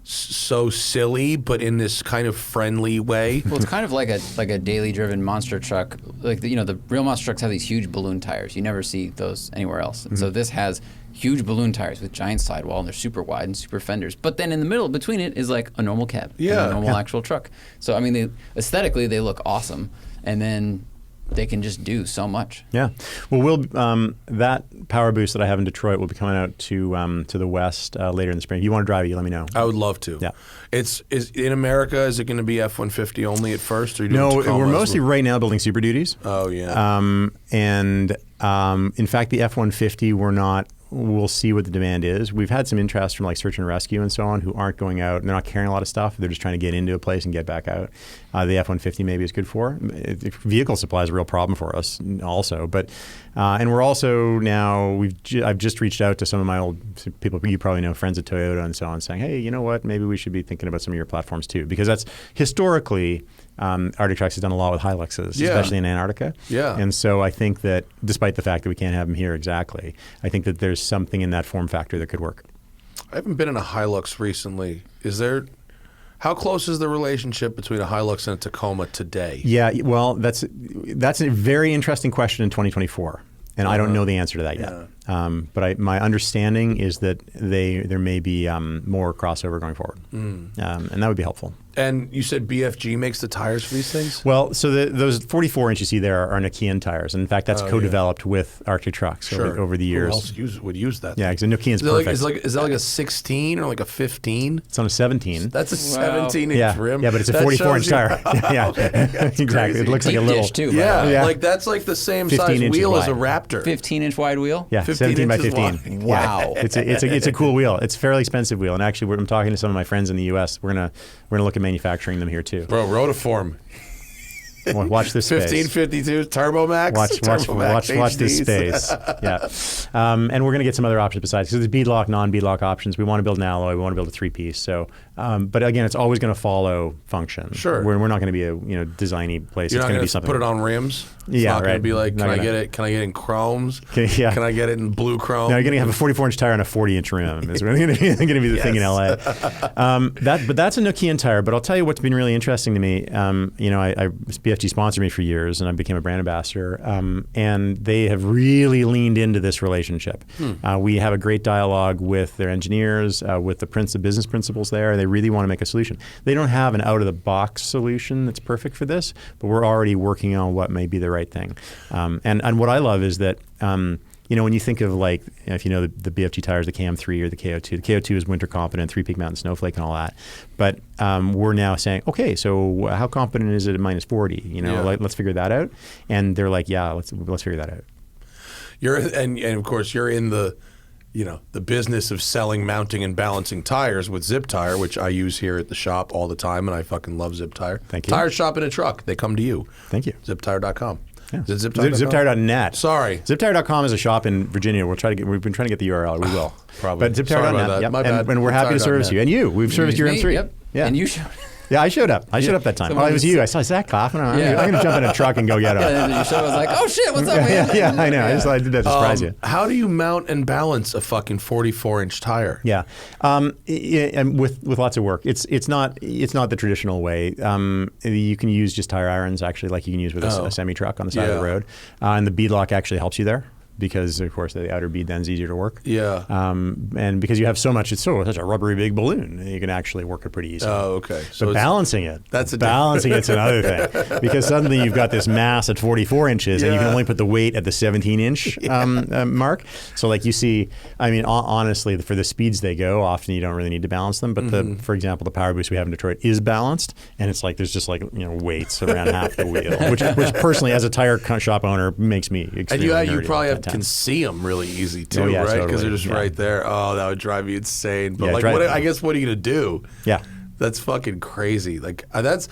so silly, but in this kind of friendly way. Well, it's kind of like a daily driven monster truck. Like the real monster trucks have these huge balloon tires. You never see those anywhere else. And so this has huge balloon tires with giant sidewall, and they're super wide and super fenders. But then in the middle between it is like a normal cab, and a normal actual truck. So I mean, aesthetically they look awesome, and then they can just do so much. Yeah. Well, that Power Boost that I have in Detroit will be coming out to the West later in the spring. If you want to drive it, you let me know. I would love to. Yeah. Is in America, is it going to be F-150 only at first? Or No, we're mostly right now building Super Duties. Oh, yeah. In fact, the F-150, we'll see what the demand is. We've had some interest from like search and rescue and so on who aren't going out and they're not carrying a lot of stuff. They're just trying to get into a place and get back out. The F-150 maybe is good for. Vehicle supply is a real problem for us also. But and we're also now, I've just reached out to some of my old people you probably know, friends at Toyota and so on, saying, hey, you know what, maybe we should be thinking about some of your platforms too. Because that's historically, Artic Trucks has done a lot with Hiluxes, especially in Antarctica. Yeah. And so I think that despite the fact that we can't have them here exactly, I think that there's something in that form factor that could work. I haven't been in a Hilux recently. How close is the relationship between a Hilux and a Tacoma today? Yeah, well, that's a very interesting question in 2024, and I don't know the answer to that yet. But my understanding is that there may be more crossover going forward, and that would be helpful. And you said BFG makes the tires for these things? Well, so those 44-inch you see there are Nokian tires. And in fact, that's co-developed with Arctic Trucks over the years. Who else would use that? Yeah, because Nokian's perfect. Is that like a 16 or like a 15? It's on a 17. That's a 17-inch rim? Yeah, but it's a 44-inch tire. Exactly. Crazy. It looks like a little. Too, yeah, like that's like the same size wheel as a Raptor. 15-inch wide wheel? Yeah, 15 17 by inches 15. wide. Wow. Yeah. It's a cool wheel. It's a fairly expensive wheel, and actually, I'm talking to some of my friends in the U.S. We're gonna look at manufacturing them here too. Bro, Rotiform. Watch this space. 1552 Turbo Max. Watch this HDs. space. Yeah, and we're going to get some other options besides, because there's beadlock, non-beadlock options. We want to build an alloy. We want to build a three-piece. So, but again, it's always going to follow function. Sure. We're not going to be a designy place. You're it's not going to going be to something. put it on rims. It's Yeah, not going to right. be like, Not can I gonna- get it? Can I get it in chromes? Yeah. Can I get it in blue chrome? No, you're going to have a 44-inch tire on a 40-inch rim. Is going to be the thing in LA. But that's a Nokian tire. But I'll tell you what's been really interesting to me. BFG sponsored me for years, and I became a brand ambassador. And they have really leaned into this relationship. We have a great dialogue with their engineers, with the business principals there. They really want to make a solution. They don't have an out-of-the-box solution that's perfect for this, but we're already working on what may be the right thing. And what I love is that when you think of if you know the BFG tires, the KM3 or the KO2, the KO2 is winter competent, three-peak mountain snowflake and all that. But we're now saying, okay, so how competent is it at minus 40? Let's figure that out. And they're like, yeah, let's figure that out. And of course you're in the business of selling, mounting, and balancing tires with Zip Tire, which I use here at the shop all the time, and I fucking love Zip Tire. Thank you. Tire shop in a truck. They come to you. Thank you. ZipTire.com. Yeah. Is it ZipTire.com? ZipTire.net. Sorry. ZipTire.com is a shop in Virginia. We've been trying to get the URL. We will. Probably. But Sorry about ZipTire.net. that. Yep. My bad. And we're happy to service ZipTire.net. you. And we've serviced your Me, M3. Yep. Yeah. And you showed. Yeah, I showed up. I showed up that time. Someone It was was- you. I saw Zach coughing. I'm Yeah. going to jump in a truck and go get him. And then you showed. I was like, oh shit, what's up, man? Yeah, I know. I just thought I did that to surprise you. How do you mount and balance a fucking 44-inch tire? Yeah, and with lots of work. It's not the traditional way. You can use just tire irons actually, like you can use with a semi truck on the side of the road, and the beadlock actually helps you there, because of course the outer bead then is easier to work. Yeah. And because you have so much, it's such a rubbery big balloon, you can actually work it pretty easily. Oh, okay. So But it's- balancing it, That's a balancing it's another thing, because suddenly you've got this mass at 44 inches, and you can Yeah. only put the weight at the 17-inch mark. So like you see, I mean, honestly, for the speeds they go, often you don't really need to balance them. But for example, the Power Boost we have in Detroit is balanced, and it's like there's just weights around half the wheel, which personally, as a tire shop owner, makes me And extremely you nerdy probably about that can time. see them really easy too, Oh, yeah, right? Because they're totally. just Yeah. right there. Oh, that would drive me insane. But Yeah, I guess what are you gonna do? Yeah. That's fucking crazy. That's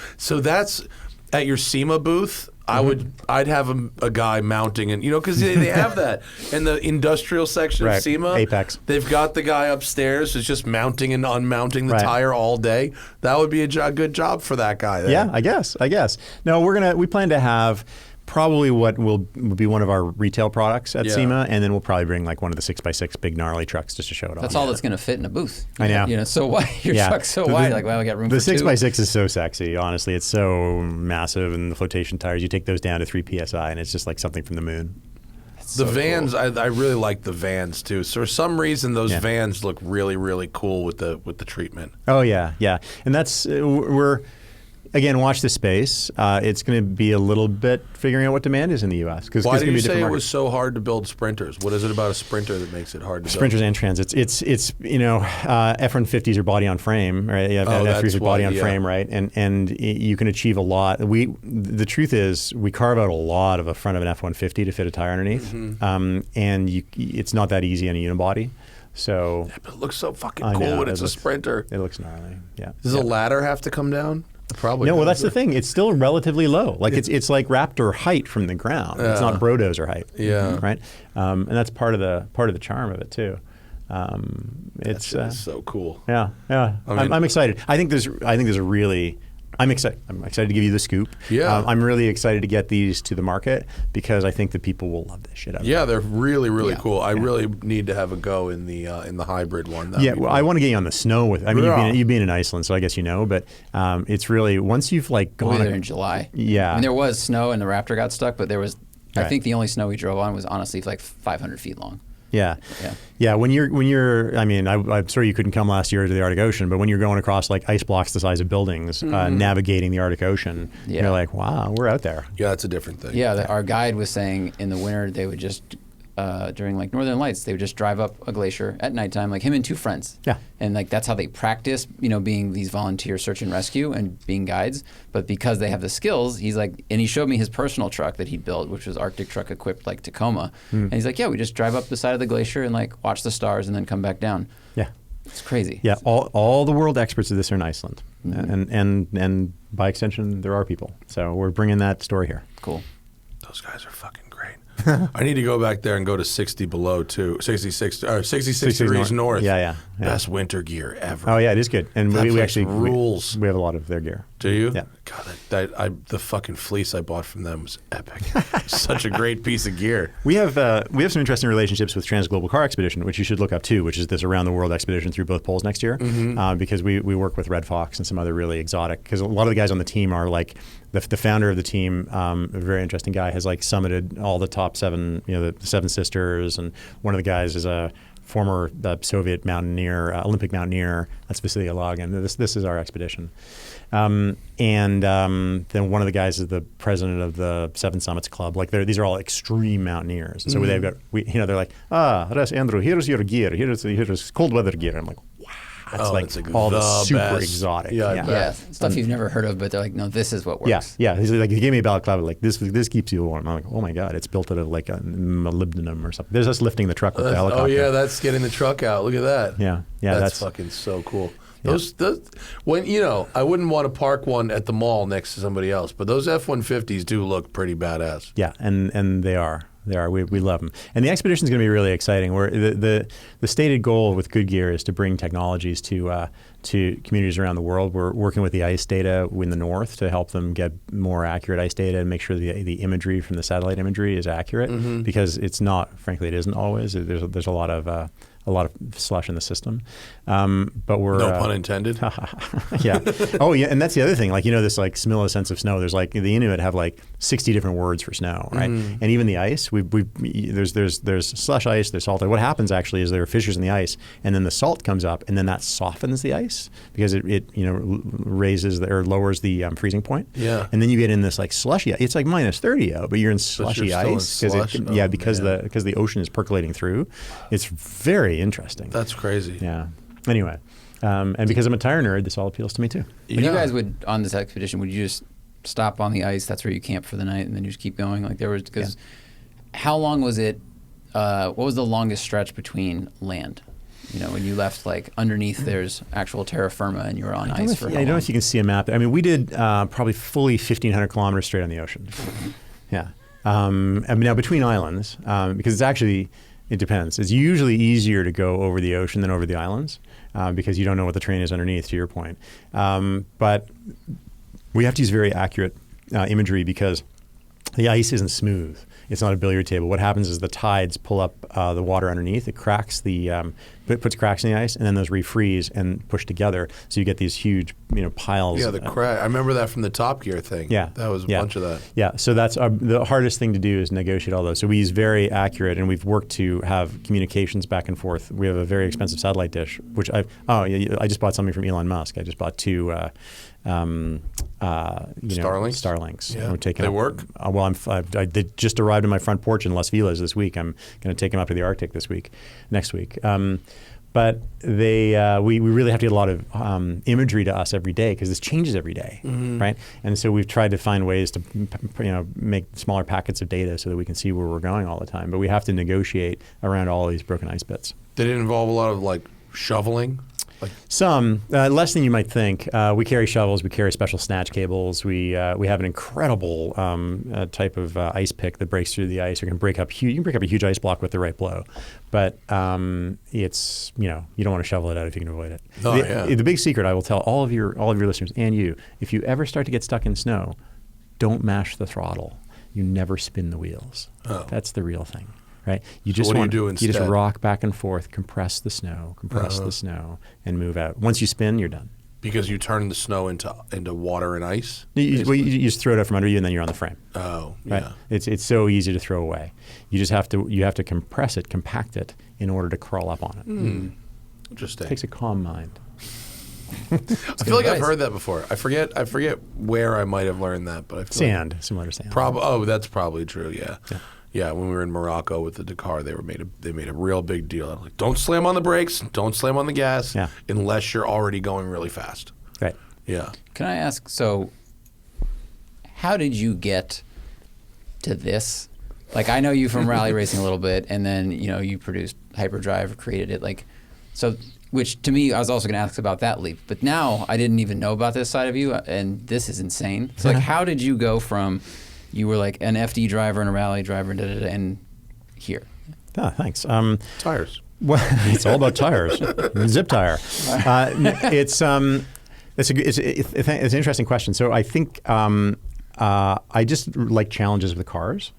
at your SEMA booth. I'd have a guy mounting, and because they have that in the industrial section of Right. SEMA. Apex. They've got the guy upstairs who's just mounting and unmounting the Right. tire all day. That would be a good job for that guy. There. Yeah, I guess. No, we plan to have probably what will be one of our retail products at Yeah. SEMA, and then we'll probably bring one of the 6x6 big gnarly trucks just to show it off. That's all that's going to fit in a booth. I know. So wide. Your truck's so wide. We got room the for two. 6x6 is so sexy, honestly. It's so massive, and the flotation tires, you take those down to 3 PSI, and it's just like something from the moon. The vans, I really like the vans too. So for some reason, those vans look really, really cool with the treatment. Oh, yeah. And that's, again, watch this space. It's going to be a little bit figuring out what demand is in the U.S. Why do you say it market. was so hard to build Sprinters? What is it about a Sprinter that makes it hard to Sprinters build? and Transits. It's F-150s are body on frame, right? Yeah, F-3s are body on frame, right? And you can achieve a lot. The truth is, we carve out a lot of a front of an F-150 to fit a tire underneath, and it's not that easy on a unibody. So But it looks so fucking I cool know, when it it's a looks- Sprinter. it looks gnarly. Yeah. Does a ladder have to come down? Probably. No, well, that's does. the thing. It's still relatively low. Like it's like Raptor height from the ground. It's not Brodozer height. Yeah. Right. And that's part of the charm of it too. That shit is so cool. Yeah. I'm excited. I think there's a really. I'm excited. I'm excited to give you the scoop. Yeah. I'm really excited to get these to the market because I think that people will love this shit out of Yeah, it. they're really, really cool. I really need to have a go in the hybrid one. That'd Yeah, be well, cool. I want to get you on the snow with. I mean, Yeah. you've been in Iceland, so I guess you know. But it's really once you've We'll gone be there in July. Yeah. I mean, there was snow and the Raptor got stuck, but there was. I Right. think the only snow we drove on was honestly like 500 feet long. Yeah. When you're, I mean, I'm sorry you couldn't come last year to the Arctic Ocean, but when you're going across like ice blocks the size of buildings, navigating the Arctic Ocean, you're like, wow, we're out there. Yeah, it's a different thing. Yeah, our guide was saying in the winter they would just during like Northern Lights, they would just drive up a glacier at nighttime, like him and two friends. Yeah. And like that's how they practice, you know, being these volunteer search and rescue and being guides. But because they have the skills, he's like, and he showed me his personal truck that he built, which was Arctic truck equipped like Tacoma. And he's like, yeah, we just drive up the side of the glacier and like watch the stars and then come back down. Yeah. It's crazy. Yeah, all the world experts of this are in Iceland, and by extension, there are people. So we're bringing that story here. Cool. Those guys are fucking great. I need to go back there and go to 60 below too. 66 degrees north. Yeah. Best winter gear ever. Oh yeah, it is good. And That we place actually rules. We have a lot of their gear. Do you? Yeah. God, the fucking fleece I bought from them was epic. Such a great piece of gear. We have some interesting relationships with Trans-Global Car Expedition, which you should look up too, which is this around the world expedition through both poles next year. Because we work with Red Fox and some other really exotic. Because a lot of the guys on the team are like the founder of the team, a very interesting guy, has like summited all the top 7, the Seven Sisters, and one of the guys is a former Soviet mountaineer, Olympic mountaineer. That's Vasily Login. This is our expedition. And then one of the guys is the president of the Seven Summits Club. Like these are all extreme mountaineers. And so they've got, they're like, that's Andrew, here's your gear. Here's cold weather gear. I'm like, wow. It's like all the super best. Exotic. Yeah, stuff you've never heard of, but they're like, no, this is what works. Yeah. He's like, he gave me a balaclava, like this keeps you warm. I'm like, oh my god, it's built out of like a molybdenum or something. There's us lifting the truck with the helicopter. Oh yeah, that's getting the truck out. Look at that. Yeah, that's fucking so cool. Those when I wouldn't want to park one at the mall next to somebody else, but those F-150s do look pretty badass. Yeah, and they are. We love them. And the expedition is going to be really exciting. Where the stated goal with Good Gear is to bring technologies to communities around the world. We're working with the ice data in the north to help them get more accurate ice data and make sure the imagery from the satellite imagery is accurate, because it's not, frankly, it isn't always. There's a lot of slush in the system, but we're no pun intended. Yeah. Oh yeah, and that's the other thing. Like this like Smilla sense of snow. There's like the Inuit have like 60 different words for snow, right? And even the ice. There's slush ice. There's salt. What happens actually is there are fissures in the ice, and then the salt comes up, and then that softens the ice because it raises or lowers the freezing point. Yeah. And then you get in this like slushy. It's like minus 30 out, but you're in slushy ice because the ocean is percolating through. It's very interesting. That's crazy. Yeah. Anyway, and because I'm a tire nerd, this all appeals to me too. But you guys would, on this expedition, would you just stop on the ice? That's where you camp for the night, and then you just keep going? Like there was, because how long was it? What was the longest stretch between land? When you left, like underneath, there's actual terra firma, and you were on ice for. I don't know if you can see a map. I mean, we did probably fully 1,500 kilometers straight on the ocean. Yeah. Now between islands, because it's actually. It depends. It's usually easier to go over the ocean than over the islands because you don't know what the terrain is underneath, to your point. But we have to use very accurate imagery because the ice isn't smooth. It's not a billiard table. What happens is the tides pull up the water underneath. It cracks it puts cracks in the ice, and then those refreeze and push together. So you get these huge, piles. Yeah, the crack. I remember that from the Top Gear thing. Yeah, that was a bunch of that. Yeah, so that's the hardest thing to do is negotiate all those. So we use very accurate, and we've worked to have communications back and forth. We have a very expensive satellite dish, which I just bought something from Elon Musk. I just bought 2. Starlinks. Yeah. They work? They just arrived in my front porch in Las Vegas this week. I'm going to take them up to the Arctic next week. But we really have to get a lot of imagery to us every day because this changes every day, right? And so we've tried to find ways to make smaller packets of data so that we can see where we're going all the time. But we have to negotiate around all these broken ice bits. Did it involve a lot of like shoveling? Some, less than you might think. We carry shovels. We carry special snatch cables. We have an incredible type of ice pick that breaks through the ice. You can break up a huge ice block with the right blow, but it's you don't want to shovel it out if you can avoid it. The big secret I will tell all of your listeners and you: if you ever start to get stuck in snow, don't mash the throttle. You never spin the wheels. Oh. That's the real thing. Right? You just you just rock back and forth, compress the snow, and move out. Once you spin, you're done. Because you turn the snow into water and ice? You just throw it out from under you, and then you're on the frame. Oh, right? Yeah. It's so easy to throw away. You just have to compress it, compact it, in order to crawl up on it. Interesting. It takes a calm mind. I feel like I've heard that before. I forget where I might have learned that, but I feel sand, similar to sand. That's probably true. Yeah. Yeah, when we were in Morocco with the Dakar, they made a real big deal. Like, don't slam on the brakes, don't slam on the gas, unless you're already going really fast. Right. Yeah. Can I ask? So, how did you get to this? Like, I know you from rally racing a little bit, and then you produced Hyperdrive, created it. Like, so. Which, to me, I was also going to ask about that leap. But now I didn't even know about this side of you, and this is insane. So, like, how did you go from, you were like an FD driver and a rally driver and here? Oh, thanks. Tires. Well, it's all about tires. Zip tire. It's an interesting question. So I think I just like challenges with cars,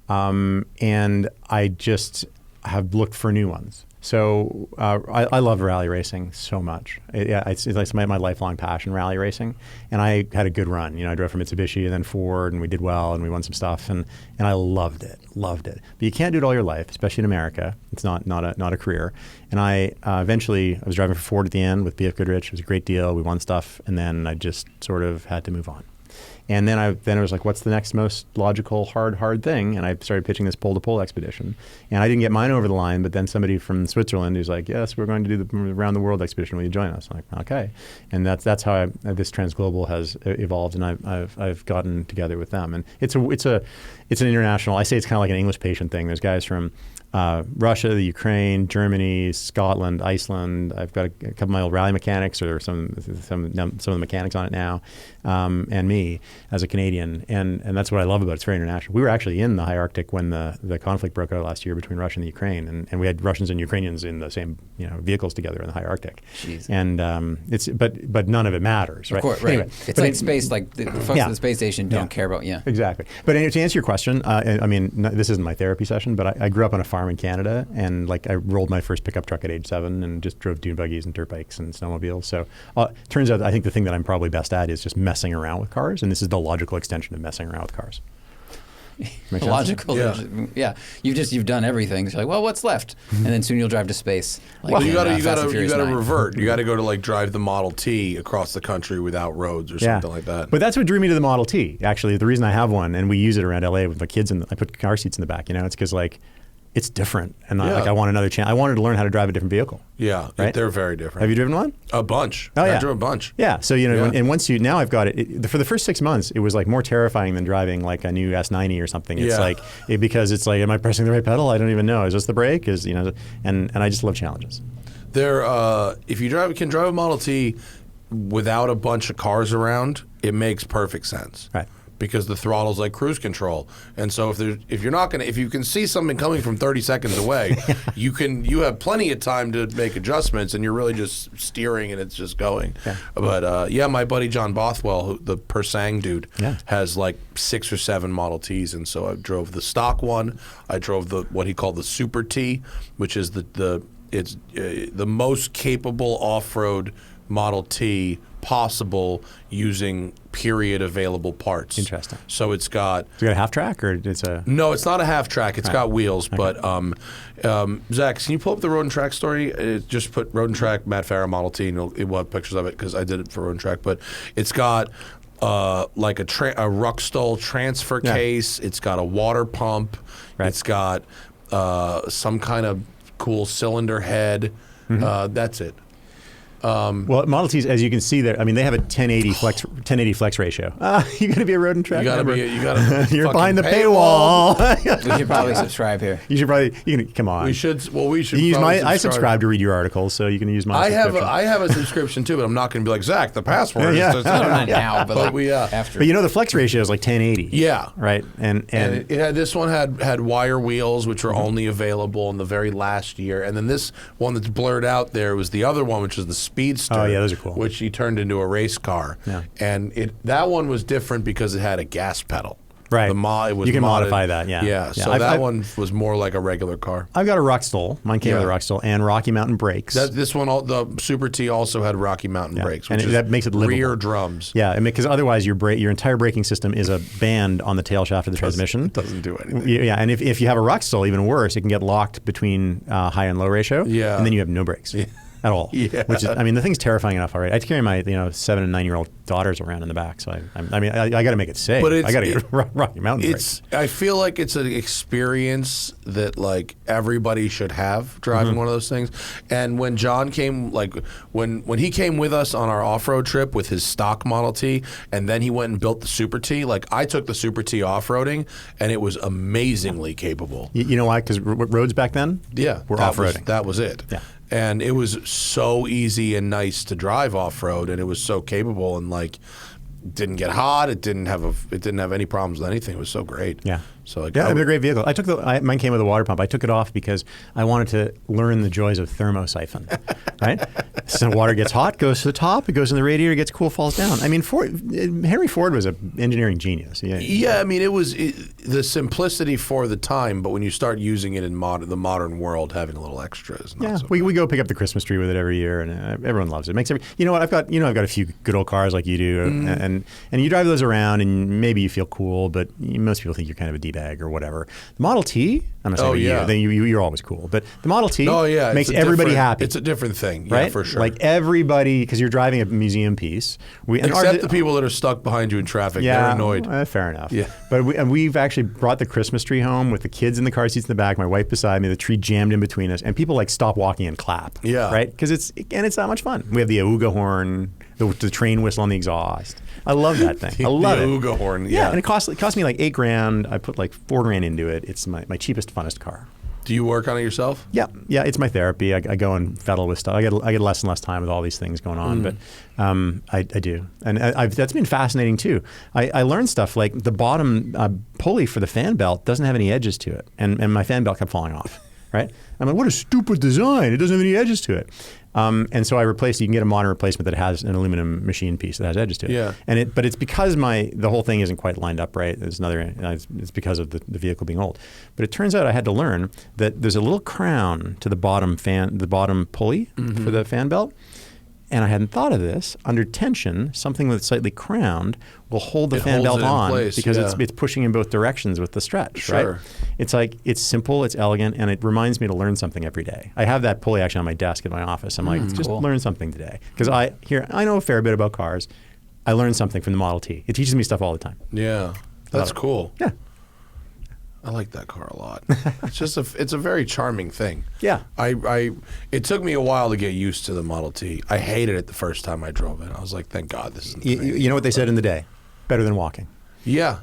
and I just have looked for new ones. So I love rally racing so much. It's my lifelong passion, rally racing. And I had a good run. I drove for Mitsubishi and then Ford, and we did well, and we won some stuff, and I loved it. But you can't do it all your life, especially in America. It's not a career. And I eventually was driving for Ford at the end with B.F. Goodrich. It was a great deal. We won stuff, and then I just sort of had to move on. And then I was like, what's the next most logical hard thing? And I started pitching this pole-to-pole expedition. And I didn't get mine over the line, but then somebody from Switzerland who's like, yes, we're going to do the around the world expedition. Will you join us? I'm like, okay. And that's how this Transglobal has evolved, and I've gotten together with them. And it's an international. I say it's kind of like an English patient thing. There's guys from Russia, the Ukraine, Germany, Scotland, Iceland. I've got a couple of my old rally mechanics, or some of the mechanics on it now, and me as a Canadian, and that's what I love about it. It's very international. We were actually in the high Arctic when the conflict broke out last year between Russia and the Ukraine, and we had Russians and Ukrainians in the same vehicles together in the high Arctic. Jeez. And but none of it matters, right? Of course, right. Anyway, it's like space. Like the folks at the space station don't care about. Yeah, exactly. But to answer your question, I mean, this isn't my therapy session, but I grew up on a farm in Canada, and like I rolled my first pickup truck at age 7 and just drove dune buggies and dirt bikes and snowmobiles. So turns out I think the thing that I'm probably best at is just messing around with cars, and this is the logical extension of messing around with cars. Logical, yeah. You've done everything. So like, well, what's left? And then soon you'll drive to space. Like, well, you got to revert. You got to go to like drive the Model T across the country without roads or something like that. But that's what drew me to the Model T. Actually, the reason I have one, and we use it around LA with my kids, and I put car seats in the back. It's because like, it's different, and I want another chance. I wanted to learn how to drive a different vehicle. Yeah, right? They're very different. Have you driven one? A bunch. Oh, yeah. I drove a bunch. Yeah, so and once now I've got it. For the first 6 months, it was like more terrifying than driving like a new S90 or something. It's like because it's like, am I pressing the right pedal? I don't even know. Is this the brake? And I just love challenges. If you can drive a Model T without a bunch of cars around, it makes perfect sense. Right. Because the throttle's like cruise control, and so if you can see something coming from 30 seconds away, you have plenty of time to make adjustments, and you're really just steering and it's just going. Yeah. But my buddy John Bothwell, the Persang dude, has like 6 or 7 Model Ts, and so I drove the stock one. I drove what he called the Super T, which is the most capable off-road Model T possible using period available parts. Interesting. So it's got... Is it a half track or it's a... No, it's not a half track. It's got wheels. Okay. But Zach, can you pull up the Road and Track story? Just put Road and Track, Matt Farah, Model T, and it will have pictures of it because I did it for Road and Track. But it's got like a Ruckstull transfer case. It's got a water pump. Right. It's got some kind of cool cylinder head. Mm-hmm. That's it. Well, Model Ts, as you can see there, I mean, they have a 1080 flex ratio. You got to be a Road and Track member. You're behind the paywall. We should probably subscribe here. You should probably. Come on. We should. Well, we should. You use I subscribe to read your articles, so you can use my. I have a subscription too, but I'm not going to be like Zach. The password. Not now, but like after. But the flex ratio is like 1080. Yeah. Right. And it had, this one had wire wheels, which were only available in the very last year, and then this one that's blurred out there was the other one, which is the Speedster. Oh yeah, those are cool. Which he turned into a race car. Yeah. And that one was different because it had a gas pedal. Right. You can modify that, yeah. Yeah, so that one was more like a regular car. I've got a Ruckstull. Mine came with a Ruckstull and Rocky Mountain brakes. This one, the Super T also had Rocky Mountain brakes, which that makes it livable. Rear drums. Yeah, because otherwise your entire braking system is a band on the tail shaft of the transmission. It doesn't do anything. Yeah, and if you have a Ruckstull, even worse, it can get locked between high and low ratio, and then you have no brakes. Yeah. at all. Yeah. Which is, I mean, the thing's terrifying enough already. I carry my 7 and 9-year-old daughters around in the back, so I got to make it safe. But I got to get Rocky Mountain brakes. I feel like it's an experience that like everybody should have driving one of those things. And when John came, like when he came with us on our off-road trip with his stock Model T, and then he went and built the Super T. Like I took the Super T off-roading, and it was amazingly capable. You know why? Because roads back then, were off-roading. That was it. Yeah. And it was so easy and nice to drive off-road, and it was so capable, and like didn't get hot. It didn't have any problems with anything. It was so great. Yeah. So like, yeah, it was a great vehicle. I took mine came with a water pump. I took it off because I wanted to learn the joys of thermosiphon. Right. So water gets hot, goes to the top, it goes in the radiator, gets cool, falls down. I mean, Henry Ford was an engineering genius. Yeah, I mean, it was the simplicity for the time, but when you start using it in the modern world, having a little extra is not so we go pick up the Christmas tree with it every year, and everyone loves it. Makes you know what I've got a few good old cars like you do, and you drive those around, and maybe you feel cool, but most people think you're kind of a D-bag or whatever. The Model T, I'm not saying you're always cool, but the Model T makes everybody happy. It's a different thing, right? Yeah, for sure. Like everybody, because you're driving a museum piece. Except the people that are stuck behind you in traffic, they're annoyed. Fair enough. Yeah. But we've actually brought the Christmas tree home with the kids in the car seats in the back, my wife beside me, the tree jammed in between us, and people like stop walking and clap. Yeah. Right? Because it's that much fun. We have the Auga horn, the train whistle on the exhaust. I love that thing. I love it. The Auga horn. Yeah, and it cost me like $8,000. I put like $4,000 into it. It's my cheapest, funnest car. Do you work on it yourself? Yeah, it's my therapy. I go and fiddle with stuff. I get less and less time with all these things going on, but I do, and that's been fascinating too. I learned stuff like the bottom pulley for the fan belt doesn't have any edges to it, and my fan belt kept falling off. Right? I'm like, what a stupid design! It doesn't have any edges to it. And so I replaced. You can get a modern replacement that has an aluminum machine piece that has edges to it. Yeah. But it's because the whole thing isn't quite lined up right. There's it's because of the vehicle being old. But it turns out I had to learn that there's a little crown to the bottom pulley for the fan belt. And I hadn't thought of this. Under tension, something that's slightly crowned will hold the fan belt on because it's pushing in both directions with the stretch, right? It's simple, it's elegant, and it reminds me to learn something every day. I have that pulley actually on my desk in my office. I'm like, just learn something today. Because I know a fair bit about cars. I learned something from the Model T. It teaches me stuff all the time. Yeah, that's cool. Yeah. I like that car a lot. It's a very charming thing. Yeah. It took me a while to get used to the Model T. I hated it the first time I drove it. I was like, thank God this isn't for me. You know what they said in the day? Better than walking. Yeah.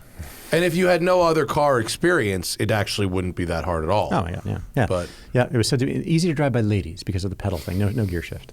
And if you had no other car experience, it actually wouldn't be that hard at all. Oh my God, yeah. But it was said to be easy to drive by ladies because of the pedal thing. No gear shift.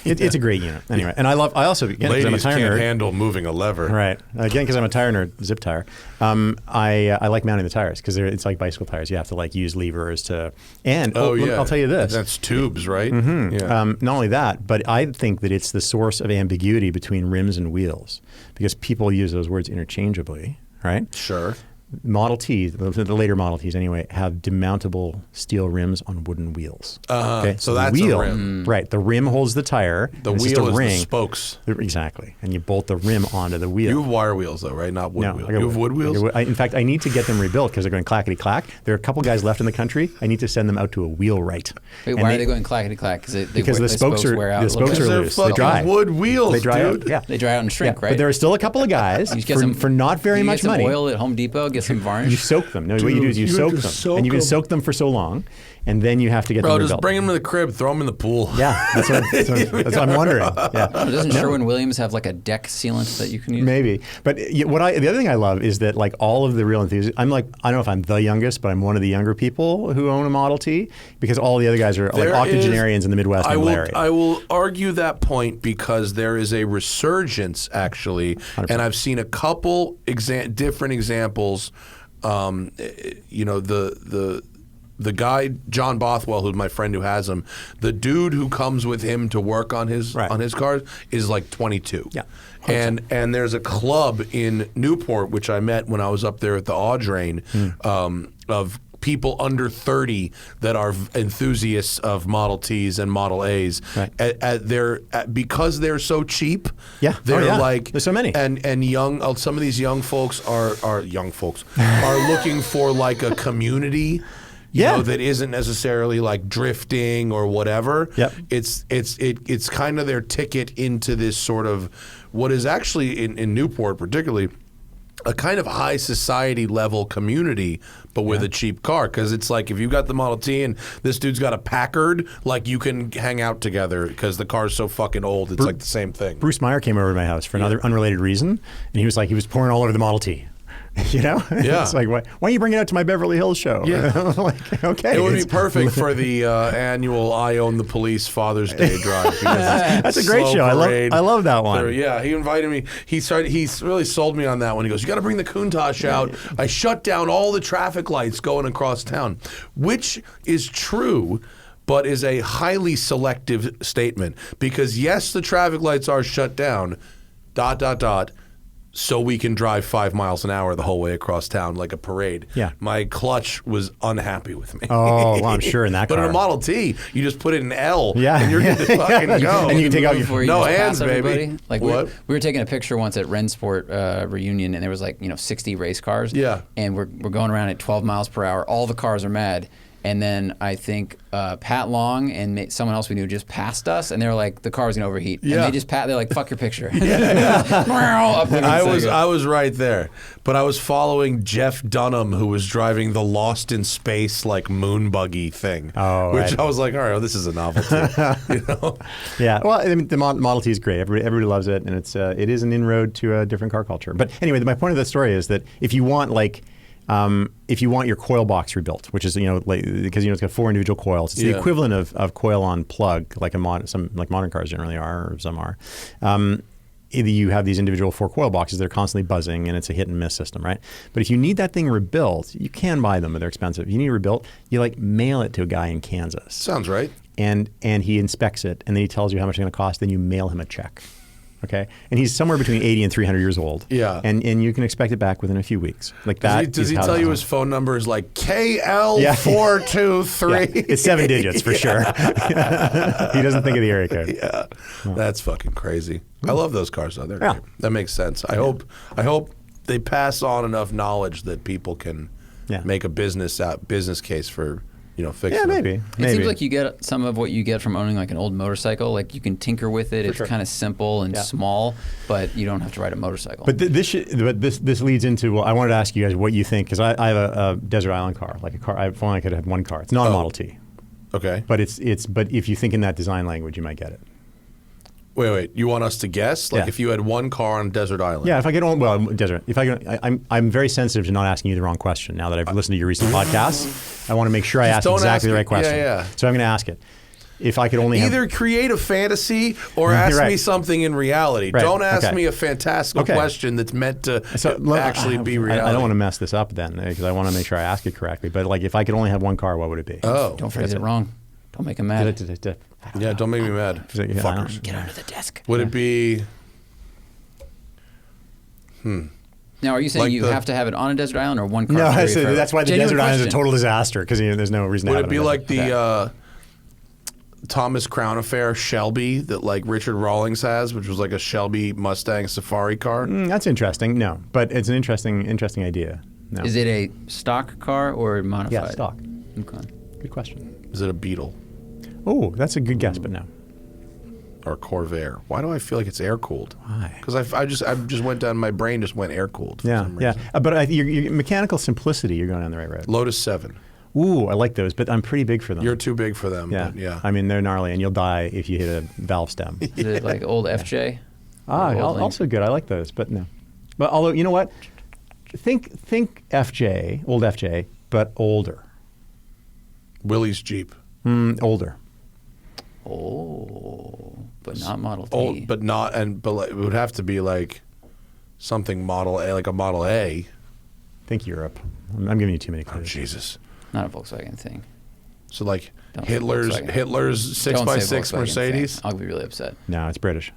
It's a great unit. Anyway, and I also again, ladies I'm a tire can't nerd, handle moving a lever. Right. Again, because I'm a tire nerd, zip tire. I like mounting the tires because it's like bicycle tires. You have to like use levers to. And I'll tell you this. That's tubes, right? Mm-hmm. Yeah. Not only that, but I think that it's the source of ambiguity between rims and wheels because people use those words interchangeably. Right. Sure. Model T, the later Model Ts anyway, have demountable steel rims on wooden wheels. Okay? So that's a rim. Right. The rim holds the tire. The wheel is the spokes. Exactly. And you bolt the rim onto the wheel. You have wire wheels though, right? Not wood wheels. You have wood wheels? In fact, I need to get them rebuilt because they're going clackety-clack. There are a couple guys left in the country. I need to send them out to a wheelwright. Wait, why are they going clackety-clack? Because the spokes wear out. The spokes are loose. They're dry. Wood wheels, They dry dude. out. Yeah. They dry out and shrink, right? But there are still a couple of guys for not very much money. You get some oil at Home Depot, get some varnish. You soak them. No, what you do is you soak them. And you can soak them for so long, and then you have to get them rebuilt. Just bring them to the crib, throw them in the pool. Yeah, that's what I'm wondering. Yeah. Doesn't Sherwin-Williams have like a deck sealant that you can use? Maybe. But the other thing I love is that like all of the real enthusiasts, I don't know if I'm the youngest, but I'm one of the younger people who own a Model T because all the other guys are like octogenarians in the Midwest and malaria. I will argue that point because there is a resurgence actually, 100%. And I've seen a couple different examples. The guy John Bothwell, who's my friend who has him, the dude who comes with him to work on his cars is like 22. Yeah, 100%. and there's a club in Newport which I met when I was up there at the Audrain of people under 30 that are enthusiasts of Model Ts and Model As. Right. Because they're so cheap. Yeah, they're like there's so many. And young. Some of these young folks are looking for like a community you know, that isn't necessarily like drifting or whatever. Yep. It's kind of their ticket into this sort of what is actually in Newport particularly a kind of high society level community, but with a cheap car. Because it's like if you've got the Model T and this dude's got a Packard, like you can hang out together because the car's so fucking old. It's like the same thing. Bruce Meyer came over to my house for another unrelated reason, and he was pouring all over the Model T. You know? Yeah. It's like, why don't you bring it out to my Beverly Hills show? Yeah. Like, okay. It would be perfect for the annual I Own the Police Father's Day drive. That's a great show. I love that one. Yeah, he invited me. He really sold me on that one. He goes, you got to bring the Countach out. I shut down all the traffic lights going across town, which is true, but is a highly selective statement. Because yes, the traffic lights are shut down, ... so we can drive 5 miles an hour the whole way across town like a parade. Yeah. My clutch was unhappy with me. Oh, well, I'm sure in that But car. in a Model T, you just put it in L, Yeah. and you're good to fucking go. And you can take out your Before you no just hands, pass everybody. baby. Like What? we were taking a picture once at Rennsport reunion, and there was 60 race cars. Yeah. And we're going around at 12 miles per hour. All the cars are mad. And then I think Pat Long and someone else we knew just passed us, and they were like, the car's gonna overheat. Yeah. And they just they're like, fuck your picture. I was right there, but I was following Jeff Dunham, who was driving the Lost in Space moon buggy thing. Oh, which right. I was like, all right, well, this is a novelty. You know? Yeah, well, I mean, the Model T is great. Everybody loves it, and it is an inroad to a different car culture. But anyway, my point of the story is that if you want your coil box rebuilt, which is because it's got 4 individual coils, it's the equivalent of coil on plug, like modern cars generally are, or some are. You have these individual 4 coil boxes that are constantly buzzing, and it's a hit and miss system, right? But if you need that thing rebuilt, you can buy them, but they're expensive. If you need it rebuilt, you mail it to a guy in Kansas. Sounds right. And he inspects it, and then he tells you how much it's going to cost. Then you mail him a check. Okay, and he's somewhere between 80 and 300 years old. Yeah, and you can expect it back within a few weeks. Like that. Does he tell you his phone number is KL423? Yeah, it's 7 digits for sure. He doesn't think of the area code. Yeah, that's fucking crazy. I love those cars though. They're great. That makes sense. I hope they pass on enough knowledge that people can make a business case for. Fix Yeah, them. maybe. It seems like you get some of what you get from owning an old motorcycle. Like you can tinker with it. It's kind of simple and small, but you don't have to ride a motorcycle. But this leads into. Well, I wanted to ask you guys what you think, because I have a desert island car, like a car. If only I could have one car. It's not a Model T. Okay. But but if you think in that design language, you might get it. Wait. You want us to guess? If you had one car on a desert island? Yeah. If I could own desert. If I could, I'm very sensitive to not asking you the wrong question. Now that I've listened to your recent podcasts, I want to make sure I ask exactly the right question. Yeah. So I'm going to ask it. If I could only either create a fantasy or ask me something in reality. Right. Don't ask me a fantastical question that's meant to actually be reality. I don't want to mess this up then, because I want to make sure I ask it correctly. But if I could only have one car, what would it be? Oh, don't phrase it wrong. Don't make him mad. Yeah, don't make me mad. Fuckers. Get under the desk. Would it be? Now, are you saying you have to have it on a desert island or one car? No, that's why the desert island is a total disaster, because there's no reason to have it. Would it be like the Thomas Crown Affair Shelby that Richard Rawlings has, which was a Shelby Mustang safari car? That's interesting. No, but it's an interesting idea. No. Is it a stock car or modified? Yeah, stock. Okay. Good question. Is it a Beetle? Oh, that's a good guess, but no. Or Corvair? Why do I feel like it's air cooled? Why? Because I just went down. My brain just went air cooled. Yeah. But your mechanical simplicity, you're going down the right road. Lotus 7. Ooh, I like those, but I'm pretty big for them. You're too big for them. Yeah. But yeah. I mean, they're gnarly, and you'll die if you hit a valve stem. Is it like old FJ? Also good. I like those, but no. But although, you know what? Think FJ, old FJ, but older. Willie's Jeep. Older. Oh, but not Model T. Old, but it would have to be something Model A, like a Model A. Think Europe. I'm giving you too many clues. Oh, Jesus. Not a Volkswagen thing. So Hitler's 6x6 Mercedes? I'll be really upset. No, it's British.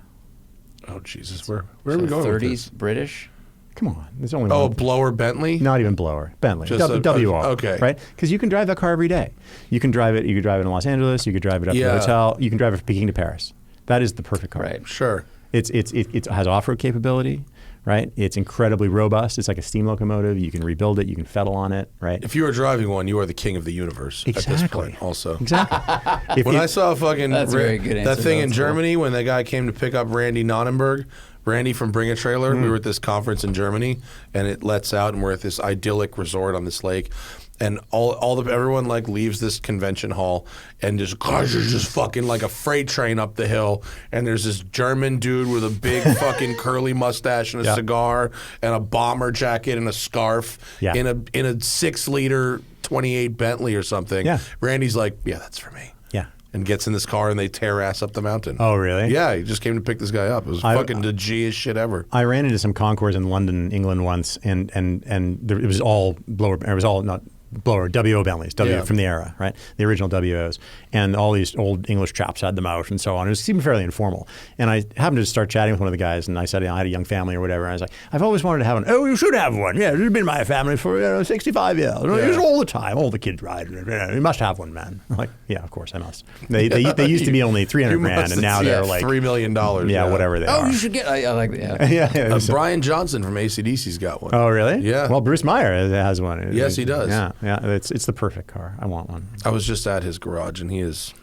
Oh, Jesus. Where are we going 30s with this? British? Come on. There's only one. Blower Bentley? Not even blower. Bentley. Just WR. Okay. Right? Because you can drive that car every day. You can drive it in Los Angeles. You could drive it up to the hotel. You can drive it from Peking to Paris. That is the perfect car. Right. Sure. It has off-road capability, right? It's incredibly robust. It's like a steam locomotive. You can rebuild it. You can fettle on it, right? If you were driving one, you are the king of the universe at this point also. Exactly. When I saw fucking That's a very good that answer. thing in That's cool. Germany when that guy came to pick up Randy Nonnenberg, Randy from Bring a Trailer, we were at this conference in Germany, and it lets out, and we're at this idyllic resort on this lake, and everyone like leaves this convention hall, and cars are just fucking like a freight train up the hill, and there's this German dude with a big fucking curly mustache and a cigar and a bomber jacket and a scarf in a 6-liter 28 Bentley or something. Yeah. Randy's like, yeah, that's for me. Yeah. And gets in this car and they tear ass up the mountain. Oh, really? Yeah, he just came to pick this guy up. It was fucking the G-est shit ever. I ran into some concours in London, England once, and it was all blower. It was all not blower, WO Bentleys, from the era, right? The original WOs. And all these old English chaps had them out and so on. It seemed fairly informal. And I happened to start chatting with one of the guys, and I said, I had a young family or whatever. And I was like, I've always wanted to have one. Oh, you should have one. Yeah, it's been in my family for 65 years. It's all the time. All the kids ride. You must have one, man. I'm like, yeah, of course I must. They used to be only 300 grand, and now they're like $3 million. Yeah, whatever they are. Oh, you should get. I like that. yeah. Brian Johnson from AC/DC's got one. Oh, really? Yeah. Well, Bruce Meyer has one. Yes, he does. Yeah. It's the perfect car. I want one. I was just at his garage, and his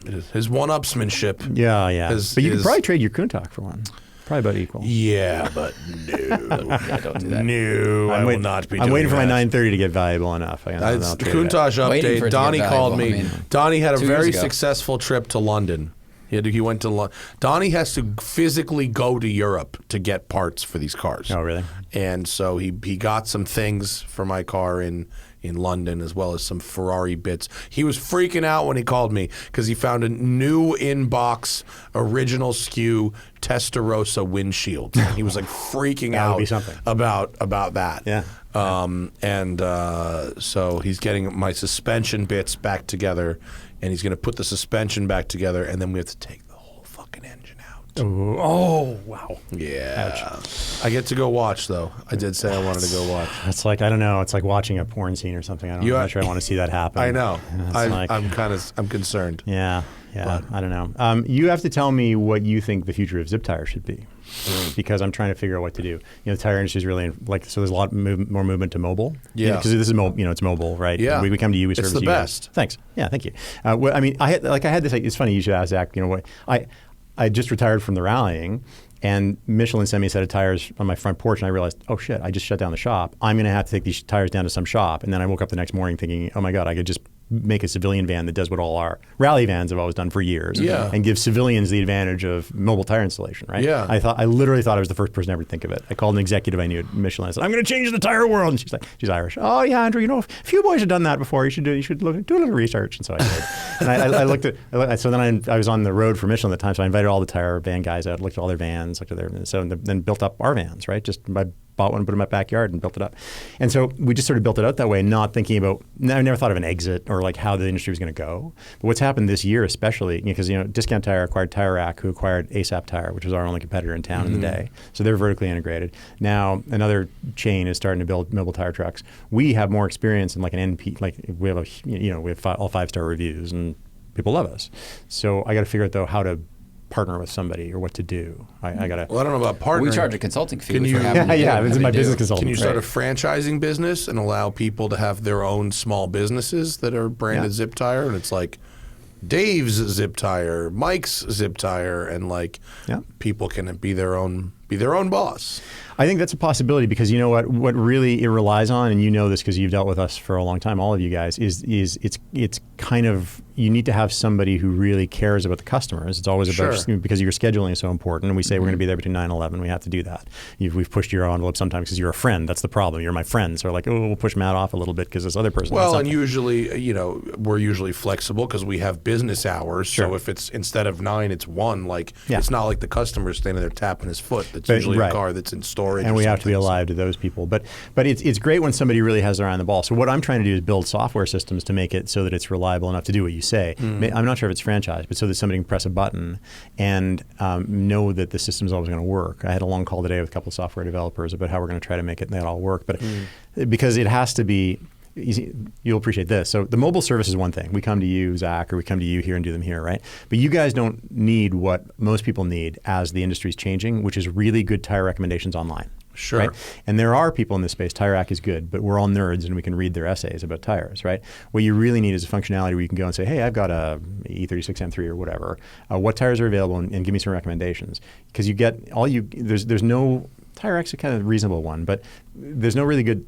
one-upsmanship. Yeah. But you could is- probably trade your Countach for one. Probably about equal. Yeah, but no. Yeah, don't do that. No, I will not be doing I'm waiting for my that. 930 to get valuable enough. The I'll trade it. Countach Waiting for update. it to Donny get called valuable. me. I mean, Donny had a 2 years very ago. successful trip to London. He went to London. Donny has to physically go to Europe to get parts for these cars. Oh, really? And so he got some things for my car in London, as well as some Ferrari bits. He was freaking out when he called me because he found a new in-box original SKU Testarossa windshield. He was like freaking That would out be something. about that. Yeah. So he's getting my suspension bits back together, and he's going to put the suspension back together, and then we have to take the whole fucking engine out. Oh, wow. Yeah. I get to go watch, though. I did say I wanted to go watch. It's like, I don't know. It's like watching a porn scene or something. I'm not sure I want to see that happen. I know. It's I'm concerned. Yeah. But- I don't know. You have to tell me what you think the future of zip tires should be, because I'm trying to figure out what to do. The tire industry is really so there's a lot more movement to mobile. Yeah. Because this is it's mobile, right? Yeah. We come to you, we It's service the you best. guys. Thanks. Yeah, thank you. I mean, I had this. It's funny you should ask Zach. I just retired from the rallying, and Michelin sent me a set of tires on my front porch, and I realized, oh shit, I just shut down the shop. I'm going to have to take these tires down to some shop. And then I woke up the next morning thinking, oh my God, I could just make a civilian van that does what all our rally vans have always done for years, and give civilians the advantage of mobile tire installation, right? Yeah. I literally thought I was the first person to ever think of it. I called an executive I knew at Michelin. I said, I'm going to change the tire world. And she's Irish. Oh yeah, Andrew, a few boys have done that before. You should do a little research. And so I did. And I looked at, so then I was on the road for Michelin at the time, so I invited all the tire van guys out, looked at all their vans, then built up our vans, right? Just by bought one, put it in my backyard, and built it up. And so we just sort of built it out that way, not thinking about. I never thought of an exit or like how the industry was going to go. But what's happened this year, especially, because Discount Tire acquired Tire Rack, who acquired ASAP Tire, which was our only competitor in town in the day. So they're vertically integrated. Now another chain is starting to build mobile tire trucks. We have more experience in like an NP, like we have all 5-star reviews, and people love us. So I got to figure out though how to partner with somebody or what to do. I got to. Well, I don't know about partnering. We charge a consulting fee. Can which you- we're happy to do. It's my business consultant. Can you start a franchising business and allow people to have their own small businesses that are branded Zip Tire? And it's like Dave's Zip Tire, Mike's Zip Tire, and people can be their own boss. I think that's a possibility because you know what really it relies on, and you know this because you've dealt with us for a long time, all of you guys, is it's kind of, you need to have somebody who really cares about the customers. It's always about, because your scheduling is so important, and we say we're going to be there between 9 and 11. We have to do that. We've pushed your envelope sometimes because you're a friend. That's the problem. You're my friend. So we're like, we'll push Matt off a little bit because this other person. Well, and usually, we're usually flexible because we have business hours. Sure. So if it's instead of 9, it's 1. Yeah. It's not like the customer's standing there tapping his foot. That's usually a car that's in storage. And we have to be something. alive to those people. But it's great when somebody really has their eye on the ball. So what I'm trying to do is build software systems to make it so that it's reliable enough to do what you say. I'm not sure if it's franchised, but so that somebody can press a button and know that the system's always going to work. I had a long call today with a couple of software developers about how we're going to try to make it that all work. But because it has to be, you'll appreciate this. So the mobile service is one thing. We come to you, Zach, or we come to you here and do them here, right? But you guys don't need what most people need as the industry's changing, which is really good tire recommendations online. Sure. Right? And there are people in this space. Tire Rack is good, but we're all nerds and we can read their essays about tires, right? What you really need is a functionality where you can go and say, hey, I've got a E36 M3 or whatever. What tires are available and give me some recommendations. Because you get there's no, Tire Rack's a kind of reasonable one, but there's no really good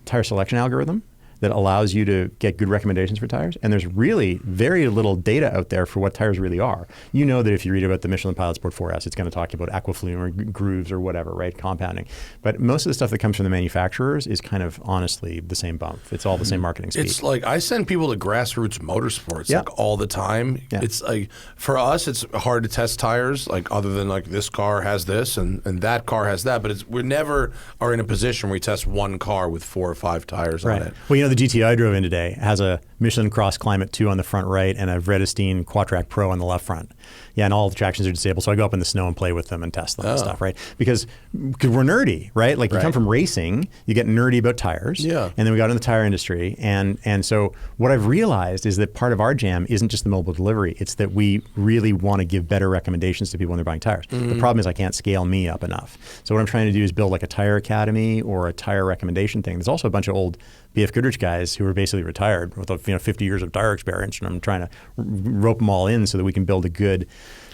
tire selection algorithm that allows you to get good recommendations for tires. And there's really very little data out there for what tires really are. You know that if you read about the Michelin Pilot Sport 4S, it's going to talk about aquaflume or grooves or whatever, right? Compounding. But most of the stuff that comes from the manufacturers is kind of honestly the same bump. It's all the same marketing speak. It's like I send people to Grassroots Motorsports like all the time. Yeah. It's like for us, it's hard to test tires like other than like this car has this and that car has that. But we never are in a position where we test one car with 4 or 5 tires on it. Well, the GTI I drove in today has a Michelin Cross Climate 2 on the front right and a Vredestein Quattrak Pro on the left front. Yeah, and all the tractions are disabled, so I go up in the snow and play with them and test them and stuff, right? Because we're nerdy, right? Like you come from racing, you get nerdy about tires, and then we got in the tire industry, and so what I've realized is that part of our jam isn't just the mobile delivery, it's that we really want to give better recommendations to people when they're buying tires. The problem is I can't scale me up enough. So what I'm trying to do is build like a tire academy or a tire recommendation thing. There's also a bunch of old BF Goodrich guys who are basically retired with 50 years of tire experience, and I'm trying to rope them all in so that we can build a good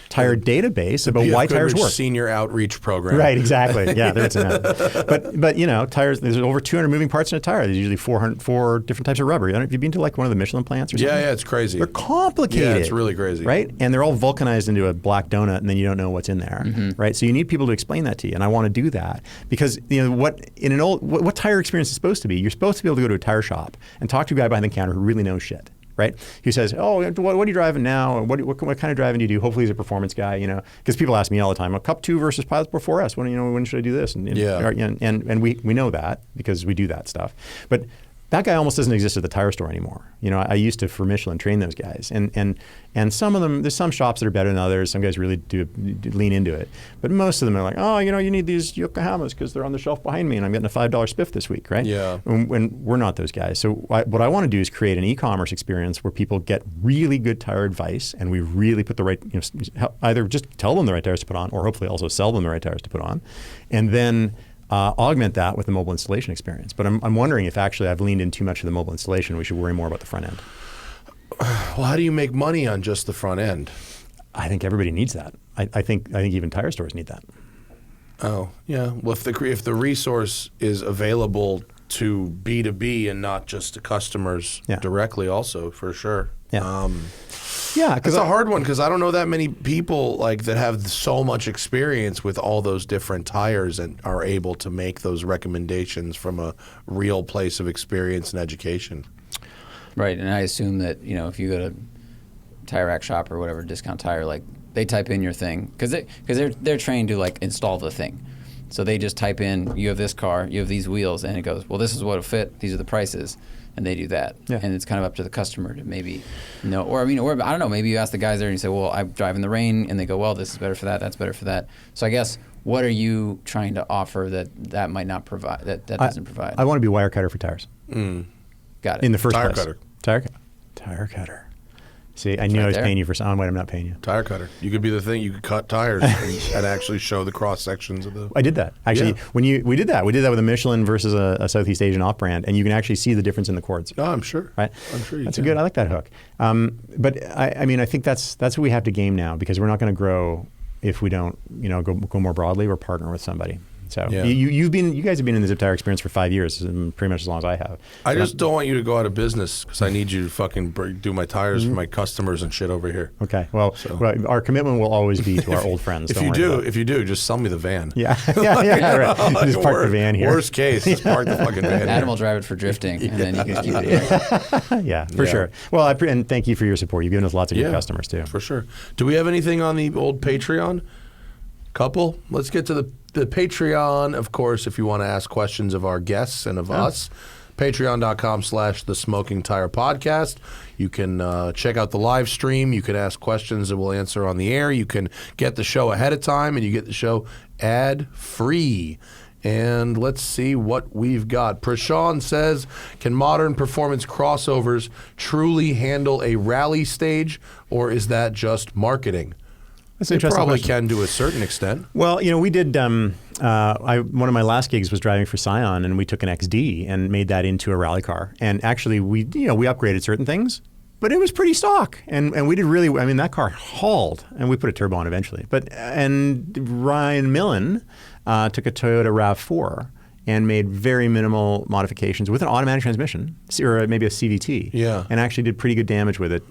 tire database about why tires work. Senior outreach program. Right, exactly. Yeah, there it's in that. But tires. There's over 200 moving parts in a tire. There's usually 4 different types of rubber. Have you been to like one of the Michelin plants or something? Yeah, it's crazy. They're complicated. Yeah, it's really crazy. Right, and they're all vulcanized into a black donut, and then you don't know what's in there. Right, so you need people to explain that to you, and I want to do that because what tire experience is supposed to be. You're supposed to be able to go to a tire shop and talk to a guy behind the counter who really knows shit. Right? Who says, "Oh, what are you driving now? What kind of driving do you do?" Hopefully, he's a performance guy. Because people ask me all the time, "Cup 2 versus Pilot Sport 4S. When should I do this?" And we know that because we do that stuff. But that guy almost doesn't exist at the tire store anymore. I used to, for Michelin, train those guys. And some of them, there's some shops that are better than others. Some guys really do lean into it. But most of them are like, oh, you need these Yokohamas because they're on the shelf behind me and I'm getting a $5 spiff this week, right? Yeah. And we're not those guys. So what I want to do is create an e-commerce experience where people get really good tire advice and we really put the right, either just tell them the right tires to put on or hopefully also sell them the right tires to put on. And then augment that with the mobile installation experience. But I'm wondering if actually I've leaned in too much of the mobile installation. We should worry more about the front end. Well, how do you make money on just the front end? I think everybody needs that. I think even tire stores need that. Oh, yeah. Well, if the resource is available to B2B and not just to customers directly also, for sure. Yeah. It's a hard one because I don't know that many people like that have so much experience with all those different tires and are able to make those recommendations from a real place of experience and education. Right, and I assume that if you go to Tire Rack Shop or whatever discount tire, like they type in your thing because they're trained to like install the thing, so they just type in you have this car, you have these wheels, and it goes, well, this is what will fit, these are the prices. And they do that, and it's kind of up to the customer to maybe know, or I don't know. Maybe you ask the guys there and you say, "Well, I drive in the rain," and they go, "Well, this is better for that. That's better for that." So I guess what are you trying to offer that might not provide that doesn't provide? I want to be wire cutter for tires. Got it. In the first tire place. Cutter. Tire cutter. See, I knew I was paying you for something. Wait, I'm not paying you. Tire cutter. You could be the thing. You could cut tires and actually show the cross sections of the. I did that actually. We did that with a Michelin versus a Southeast Asian off-brand, and you can actually see the difference in the cords. Oh, I'm sure. Right. I'm sure. That's good. I like that hook. But I think that's what we have to game now because we're not going to grow if we don't go more broadly or partner with somebody. So you guys have been in the zip tire experience for 5 years, pretty much as long as I have. I just don't want you to go out of business because I need you to fucking do my tires for my customers and shit over here. Okay. Well, our commitment will always be to our old friends. If you do, just sell me the van. Yeah. Right. Just park the van here. Worst case, just park the fucking van. Adam will drive it for drifting, and then you can keep it here. Yeah, for sure. Well, and thank you for your support. You've given us lots of good customers too. For sure. Do we have anything on the old Patreon? Couple? Let's get to the Patreon, of course, if you want to ask questions of our guests and of us. Patreon.com/The Smoking Tire Podcast. You can check out the live stream. You can ask questions that we'll answer on the air. You can get the show ahead of time, and you get the show ad-free. And let's see what we've got. Prashant says, can modern performance crossovers truly handle a rally stage, or is that just marketing? That's an They interesting probably question. can to a certain extent. Well, we did. One of my last gigs was driving for Scion, and we took an XD and made that into a rally car. And actually, we upgraded certain things, but it was pretty stock. And we did really. I mean, that car hauled, and we put a turbo on eventually. And Ryan Millen took a Toyota RAV4 and made very minimal modifications with an automatic transmission, or maybe a CVT. Yeah. And actually did pretty good damage with it.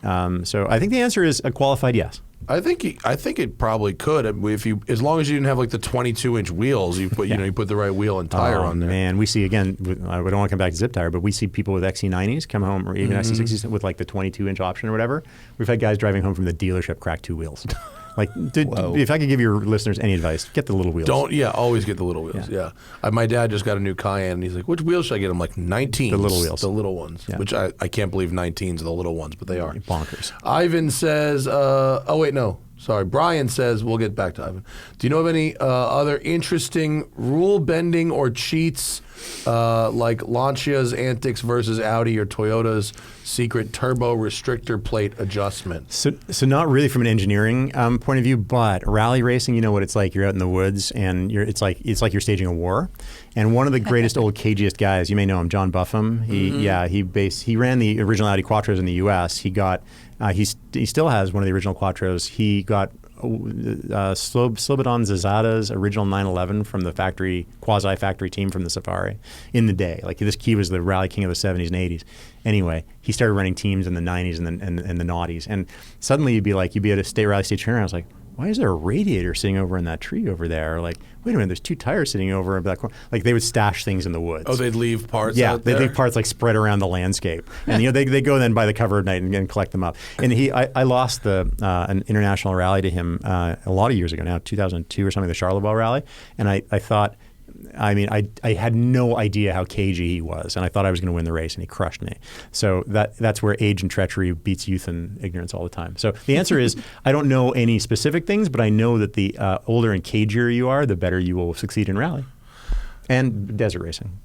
So I think the answer is a qualified yes. I think it probably could if you, as long as you didn't have like the 22-inch wheels. You put you put the right wheel and tire on there. Man, we see again. We don't want to come back to zip tire, but we see people with XC90s come home, or even XC60s with like the 22-inch option or whatever. We've had guys driving home from the dealership crack 2 wheels. Like, if I could give your listeners any advice, get the little wheels. Always get the little wheels. Yeah. My dad just got a new Cayenne, and he's like, which wheels should I get? I'm like, 19s. The little wheels. The little ones, which I can't believe 19s are the little ones, but they are. Bonkers. Ivan says, Brian says, we'll get back to Ivan. Do you know of any other interesting rule bending or cheats like Lancia's antics versus Audi or Toyota's secret turbo restrictor plate adjustment? So not really from an engineering point of view, but rally racing, you know what it's like. You're out in the woods, and it's like you're staging a war. And one of the greatest old cagiest guys, you may know him, John Buffum. He ran the original Audi Quattros in the U.S. He got he still has one of the original Quattros. He got Slobodan Zazada's original 911 from the quasi-factory team from the Safari in the day. Like, this key was the rally king of the 70s and 80s. Anyway, he started running teams in the 90s and the noughties. And suddenly you'd be at a state rally stage turnaround. I was like, why is there a radiator sitting over in that tree over there? Like, wait a minute, there's 2 tires sitting over in that corner. Like, they would stash things in the woods. Oh, they'd leave parts out they'd there? leave parts like spread around the landscape. And they go then by the cover of night and collect them up. And I lost an international rally to him a lot of years ago now, 2002 or something, the Charlevoix rally. And I thought, I had no idea how cagey he was, and I thought I was going to win the race, and he crushed me. So that's where age and treachery beats youth and ignorance all the time. So the answer is, I don't know any specific things, but I know that the older and cagier you are, the better you will succeed in rally and desert racing.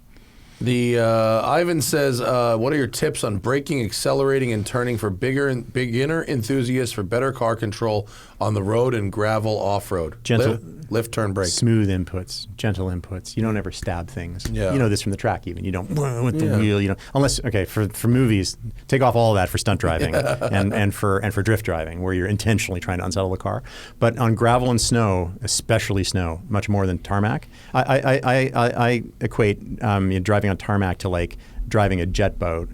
The Ivan says, what are your tips on braking, accelerating, and turning for beginner enthusiasts for better car control on the road and gravel off-road? Gentle. Lift, turn, brake. Smooth inputs, gentle inputs. You don't ever stab things. Yeah. You know this from the track even. You don't with the wheel, unless, for movies, take off all of that for stunt driving and for drift driving, where you're intentionally trying to unsettle the car. But on gravel and snow, especially snow, much more than tarmac, I equate driving on tarmac to like driving a jet boat.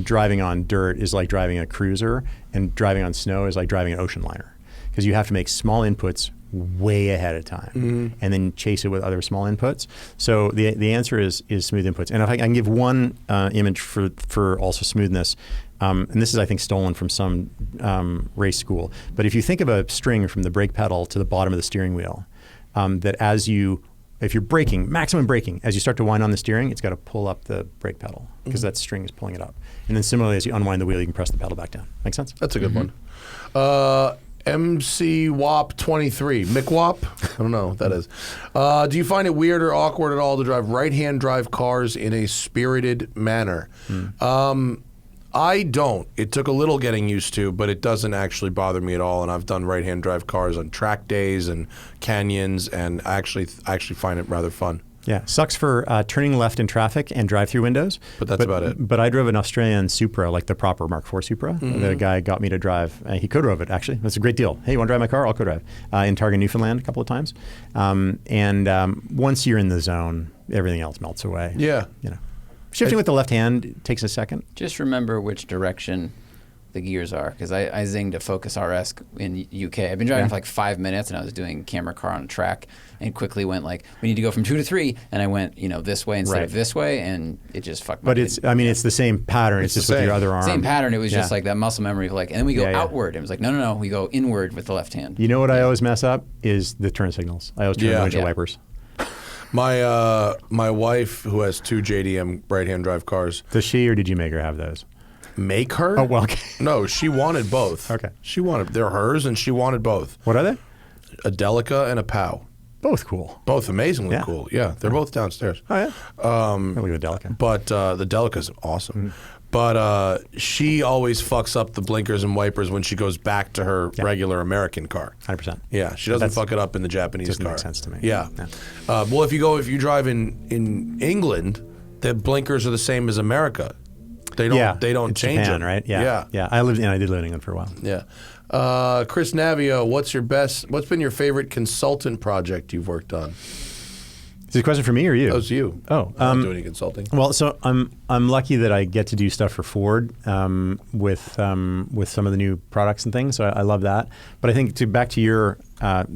Driving on dirt is like driving a cruiser, and driving on snow is like driving an ocean liner, because you have to make small inputs way ahead of time and then chase it with other small inputs. So the answer is smooth inputs. And if I can give one image for also smoothness, and this is, I think, stolen from some race school, but if you think of a string from the brake pedal to the bottom of the steering wheel, if you're braking, maximum braking, as you start to wind on the steering, it's got to pull up the brake pedal, because that string is pulling it up. And then similarly, as you unwind the wheel, you can press the pedal back down. Make sense? That's a good one. MC WAP 23, Mick WAP? I don't know what that is. Do you find it weird or awkward at all to drive right-hand drive cars in a spirited manner? I don't. It took a little getting used to, but it doesn't actually bother me at all. And I've done right-hand drive cars on track days and canyons, and I actually find it rather fun. Yeah, sucks for turning left in traffic and drive-through windows. But that's about it. But I drove an Australian Supra, like the proper Mark IV Supra. The guy got me to drive. He co-drove it, actually. That's a great deal. Hey, you want to drive my car? I'll co-drive. In Targa, Newfoundland, a couple of times. Once you're in the zone, everything else melts away. Yeah. Shifting with the left hand takes a second. Just remember which direction the gears are, because I zinged a Focus RS in UK. I've been driving for like 5 minutes, and I was doing camera car on a track, and quickly went like, we need to go from 2 to 3, and I went this way instead of this way, and it just fucked me. But it's the same pattern. It's just with your other arm. Same pattern. It was just like that muscle memory of like, and then we go outward. It was like, no, we go inward with the left hand. You know what I always mess up is the turn signals. I always turn the windshield wipers. My wife, who has 2 JDM right-hand drive cars. Does she, or did you make her have those? Make her? Oh, well, okay. No, she wanted both. Okay. They're hers, and she wanted both. What are they? A Delica and a POW. Both cool. Both amazingly cool. Yeah, they're both downstairs. Oh, yeah? I'll leave the Delica. But the Delica's awesome. But she always fucks up the blinkers and wipers when she goes back to her regular American car. 100%. Yeah, she doesn't fuck it up in the Japanese Doesn't car. make sense to me. Yeah. Well, if you drive in England, the blinkers are the same as America. They don't it's change Japan, them. right? Yeah. I did live in England for a while. Yeah. Chris Navio, what's been your favorite consultant project you've worked on? Is this a question for me or you? That was you. Oh, I don't do any consulting. Well, so I'm lucky that I get to do stuff for Ford with some of the new products and things. So I love that. But I think back to your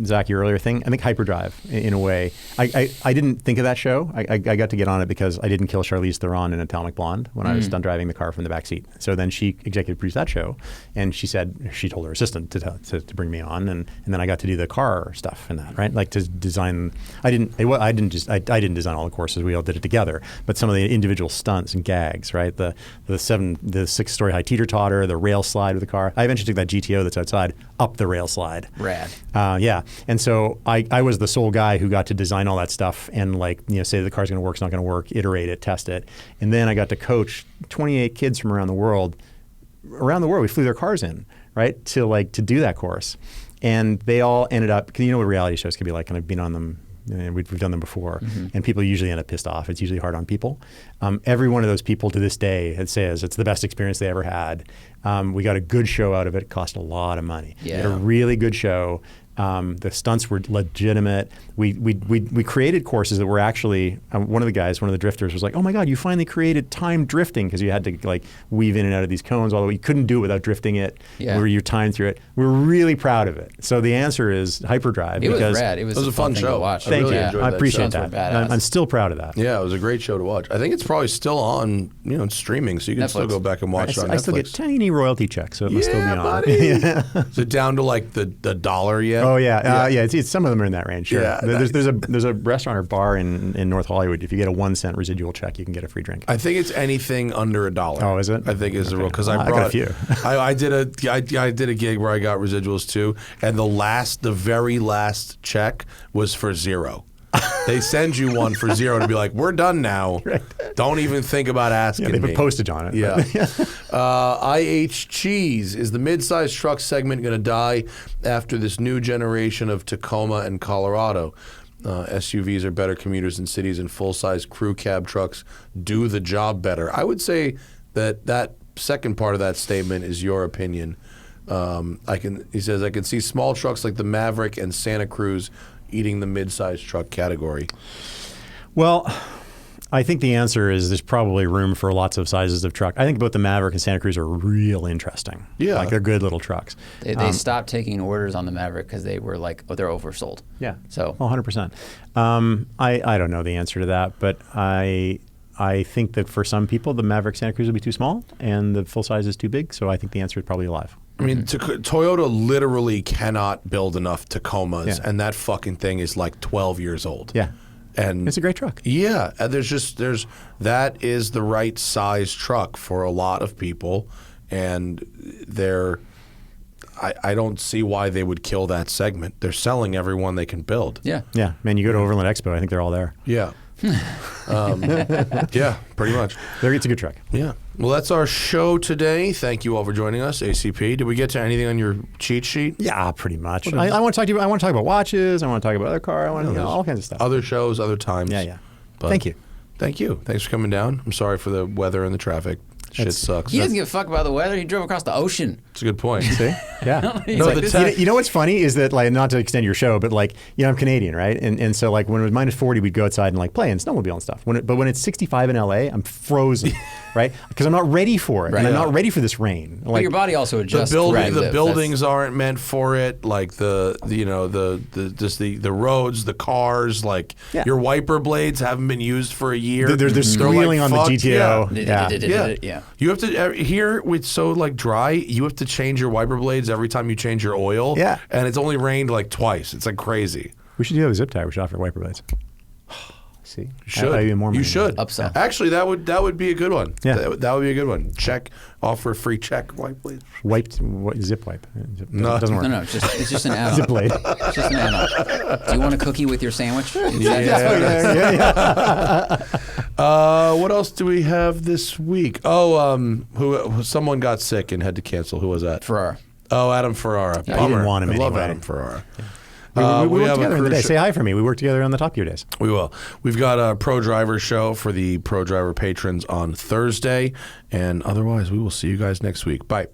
Zach, your earlier thing, I think Hyperdrive in a way. I didn't think of that show. I got to get on it because I didn't kill Charlize Theron in Atomic Blonde when I was stunt driving the car from the back seat. So then she executive produced that show, and she told her assistant to bring me on, and then I got to do the car stuff in that, right? Like to design. I didn't design all the courses. We all did it together, but some of the individual stunts and gags, right? The 6-story high teeter-totter, the rail slide with the car. I eventually took that GTO that's outside up the rail slide. Rad. Yeah, and so I was the sole guy who got to design all that stuff and say the car's going to work, it's not going to work, iterate it, test it, and then I got to coach 28 kids from around the world. We flew their cars in, right, to do that course, and they all ended up, because you know what reality shows can be like, and I've been on them. We've done them before, and people usually end up pissed off. It's usually hard on people. Every one of those people to this day says it's the best experience they ever had. We got a good show out of it. It cost a lot of money. Yeah. We had a really good show. The stunts were legitimate. We created courses that were actually, one of the drifters was like, oh my God, you finally created timed drifting, because you had to weave in and out of these cones, although you couldn't do it without drifting it, where you timed through it. We're really proud of it. So the answer is Hyperdrive. It was rad. It was a fun show to watch. Thank you. enjoyed I that appreciate show. that. I'm still proud of that. Yeah, it was a great show to watch. I think it's probably still on, streaming, so you can still go back and watch it on Netflix. I still get tiny royalty checks, so it must still be on. Buddy. Is it down to the dollar yet? Oh yeah, It's some of them are in that range. Sure. Yeah, there's a restaurant or bar in North Hollywood. If you get a 1 cent residual check, you can get a free drink. I think it's anything under $1. Oh, is it? I think is the rule, because I got a few. I did a gig where I got residuals too, and the very last check was for $0. They send you one for $0 to be like, we're done now. Right. Don't even think about asking they me. put postage on it. Yeah. IH Cheese, is the mid-size truck segment going to die after this new generation of Tacoma and Colorado? SUVs are better commuters in cities, and full-size crew cab trucks do the job better. I would say that second part of that statement is your opinion. He says, I can see small trucks like the Maverick and Santa Cruz eating the mid-sized truck category. Well, I think the answer is there's probably room for lots of sizes of truck. I think both the Maverick and Santa Cruz are real interesting. Yeah. They're good little trucks. They stopped taking orders on the Maverick because they were they're oversold. Yeah. So 100%. I don't know the answer to that, but I think that for some people, the Maverick Santa Cruz will be too small and the full size is too big. So I think the answer is probably alive. I mean, Toyota literally cannot build enough Tacomas, and that fucking thing is 12 years old. Yeah. And it's a great truck. Yeah. And that is the right size truck for a lot of people. And I don't see why they would kill that segment. They're selling every one they can build. Yeah. Yeah. Man, you go to Overland Expo, I think they're all there. Yeah. Yeah, pretty much. It's a good truck. Yeah. Well, that's our show today. Thank you all for joining us. ACP, did we get to anything on your cheat sheet? Yeah, pretty much. I want to talk to you. I want to talk about watches. I want to talk about other cars. I want to all kinds of stuff. Other shows, other times. Yeah. But thank you. Thank you. Thanks for coming down. I'm sorry for the weather and the traffic. Shit sucks. He doesn't give a fuck about the weather. He drove across the ocean. It's a good point. See? Yeah. You know what's funny is that, not to extend your show, but I'm Canadian, right? And so when it was minus 40, we'd go outside and play and snowmobile and stuff. But when it's 65 in LA, I'm frozen, right? Because I'm not ready for it. Right. And I'm not ready for this rain. But your body also adjusts. The buildings aren't meant for it. The roads, the cars, your wiper blades haven't been used for a year. They're squealing on the GTO. Yeah. You have to here it's so dry. You have to change your wiper blades every time you change your oil. Yeah, and it's only rained twice. It's crazy. We should do a zip tie. We should offer wiper blades. See, you should. You should. Upsell. Actually, that would be a good one. Yeah, that would be a good one. Offer a free check wipe blade. Zip wipe. No, it doesn't work. No. It's just an add-on. Zip blade. It's just an add-on. Do you want a cookie with your sandwich? Yeah. What else do we have this week? Oh, someone got sick and had to cancel. Who was that? Ferrara. Oh, Adam Ferrara. Yeah, he didn't want him I love anyway. Adam Ferrara. We worked have a together in the day. cruise Say hi for me. We worked together on the Top Gear days. We will. We've got a Pro Driver show for the Pro Driver patrons on Thursday. And otherwise, we will see you guys next week. Bye.